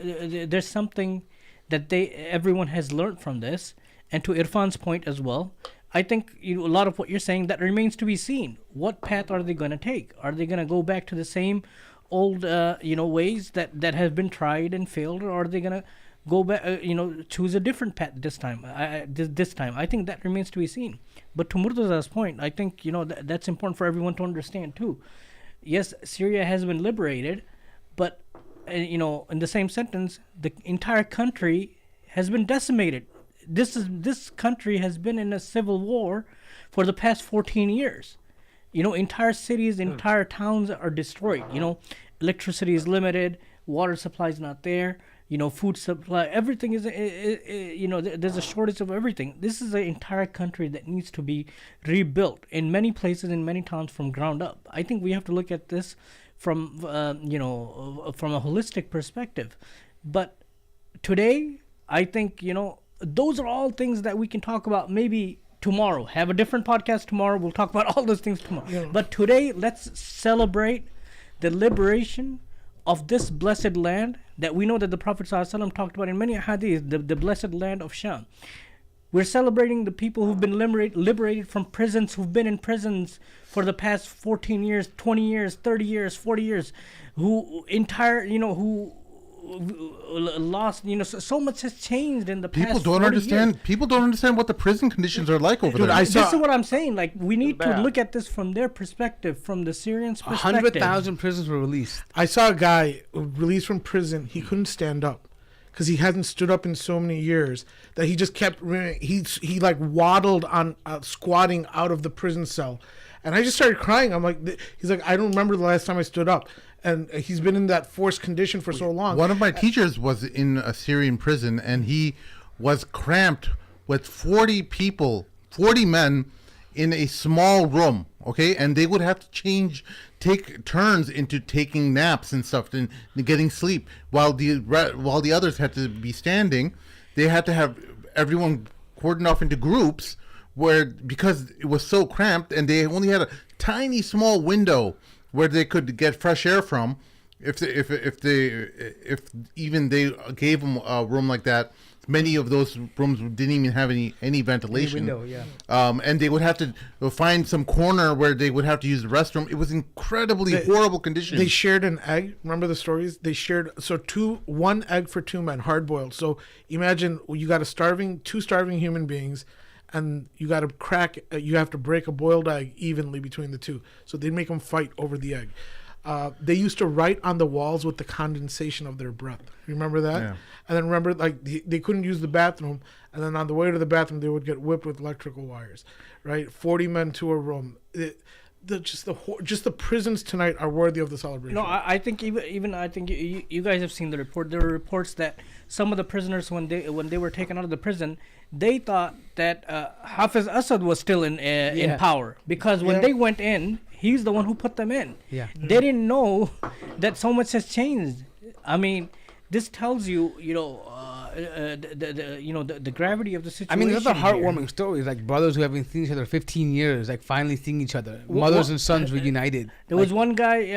there's something that everyone has learned from this. And to Irfan's point as well, I think a lot of what you're saying, that remains to be seen. What path are they going to take? Are they going to go back to the same old ways that have been tried and failed, or are they going to go back, choose a different path this time? This time, I think that remains to be seen. But to Murtaza's point, I think that's important for everyone to understand too. Yes, Syria has been liberated, but in the same sentence, the entire country has been decimated. this country has been in a civil war for the past 14 years. Entire cities, entire towns are destroyed. Electricity is limited, water supply is not there. Food supply, everything is, there's a shortage of everything. This is an entire country that needs to be rebuilt in many places, in many towns from ground up. I think we have to look at this from, from a holistic perspective. But today, I think, those are all things that we can talk about maybe tomorrow. Have a different podcast tomorrow. We'll talk about all those things tomorrow. Yeah. But today, let's celebrate the liberation of this blessed land that we know that the Prophet ﷺ talked about in many hadith, the blessed land of Sham. We're celebrating the people who've been liberated from prisons, who've been in prisons for the past 14 years, 20 years, 30 years, 40 years, who lost, so much has changed in the past. People don't understand what the prison conditions are like over there. This is what I'm saying. Like, we need to look at this from their perspective, from the Syrians' perspective. 100,000 prisoners were released. I saw a guy released from prison. He couldn't stand up because he hasn't stood up in so many years that he just kept. He like waddled on squatting out of the prison cell, and I just started crying. I'm like, he's like, I don't remember the last time I stood up. And he's been in that forced condition for so long. One of my teachers was in a Syrian prison, and he was cramped with 40 people, 40 men in a small room, okay? And they would have to take turns into taking naps and stuff and getting sleep. While the others had to be standing, they had to have everyone cordoned off into groups because it was so cramped, and they only had a tiny small window where they could get fresh air from, if even they gave them a room like that. Many of those rooms didn't even have any ventilation. Window, yeah. And they would have to find some corner where they would have to use the restroom. It was incredibly horrible conditions. They shared an egg. Remember the stories? They shared one egg for 2 men, hard boiled. So imagine you got two starving human beings, and you got to you have to break a boiled egg evenly between the two. So they make them fight over the egg. They used to write on the walls with the condensation of their breath. Remember that? Yeah. And then remember, like, they couldn't use the bathroom, and then on the way to the bathroom, they would get whipped with electrical wires, right? 40 men to a room. Just the prisons tonight are worthy of the celebration. I think I think you guys have seen the report. There were reports that some of the prisoners, when they were taken out of the prison, they thought that Hafiz Assad was still in power, because when they went in, he's the one who put them in. Yeah. They didn't know that so much has changed. I mean, this tells you, the gravity of the situation. I mean, those are heartwarming stories, like brothers who haven't seen each other 15 years, like finally seeing each other, mothers and sons reunited. There was one guy,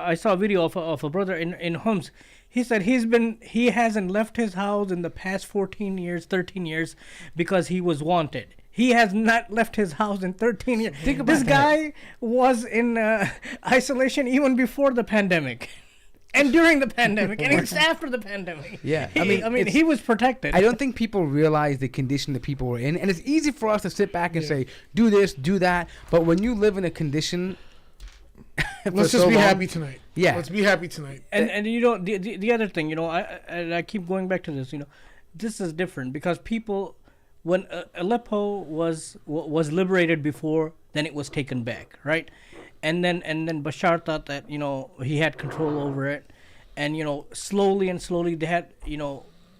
I saw a video of a brother in Homs. He said he hasn't left his house in the past 14 years, 13 years, because he was wanted. He has not left his house in 13 years. Think about this guy was in isolation even before the pandemic. And during the pandemic, and it's after the pandemic. Yeah, I mean, he was protected. I don't think people realize the condition that people were in, and it's easy for us to sit back and say, "Do this, do that." But when you live in a condition, let's just be happy tonight. Yeah, let's be happy tonight. And the other thing, I keep going back to this. This is different because people, when Aleppo was liberated before, then it was taken back, right? And then Bashar thought that he had control over it, and slowly they had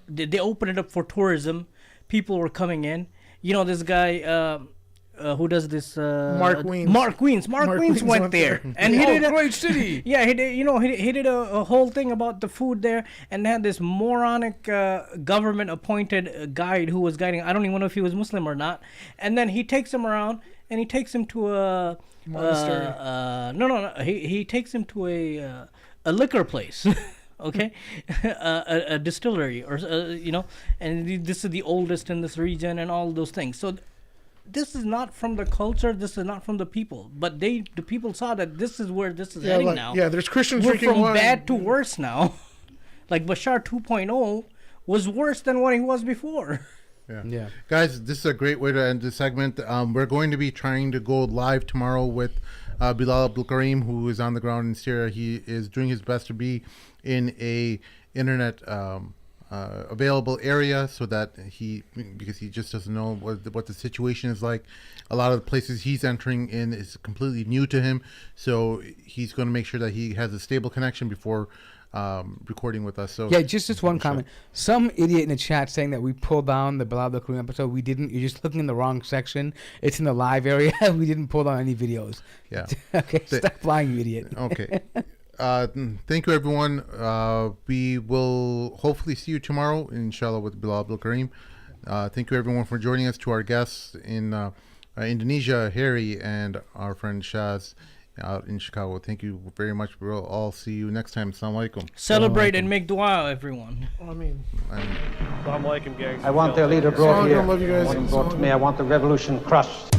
they opened it up for tourism. People were coming in. This guy who does this Mark Wiens. Mark Wiens went there, and he did a great city. Yeah, he did. He did a whole thing about the food there, and had this moronic government appointed guide who was guiding. I don't even know if he was Muslim or not. And then he takes him around, and he takes him to a monastery. No. He takes him to a liquor place. Okay, a distillery, or and this is the oldest in this region, and all those things. So this is not from the culture. This is not from the people. But the people saw that this is where this is heading now. Yeah, there's Christians We're drinking from wine. bad to worse now. Like Bashar 2.0 was worse than what he was before. Yeah. Guys, this is a great way to end this segment. We're going to be trying to go live tomorrow with Bilal Abdul Karim, who is on the ground in Syria. He is doing his best to be in a internet available area, so that because he just doesn't know what the situation is like. A lot of the places he's entering in is completely new to him, so he's going to make sure that he has a stable connection before recording with us. So yeah, just one comment. Some idiot in the chat saying that we pulled down the Bilal Kareem episode. We didn't. You're just looking in the wrong section. It's in the live area. We didn't pull down any videos. Yeah. Okay, stop lying, you idiot. Okay. Thank you, everyone. We will hopefully see you tomorrow, inshallah, with Bilal Abdul Kareem. Thank you, everyone, for joining us. To our guests in Indonesia, Harry, and our friend Shaz out in Chicago. Thank you very much. We'll all see you next time. Assalamu alaikum. Celebrate and make dua, everyone. Assalamu alaikum, gang. I want their leader brought here. Love you guys. I want him brought to me. I want the revolution crushed.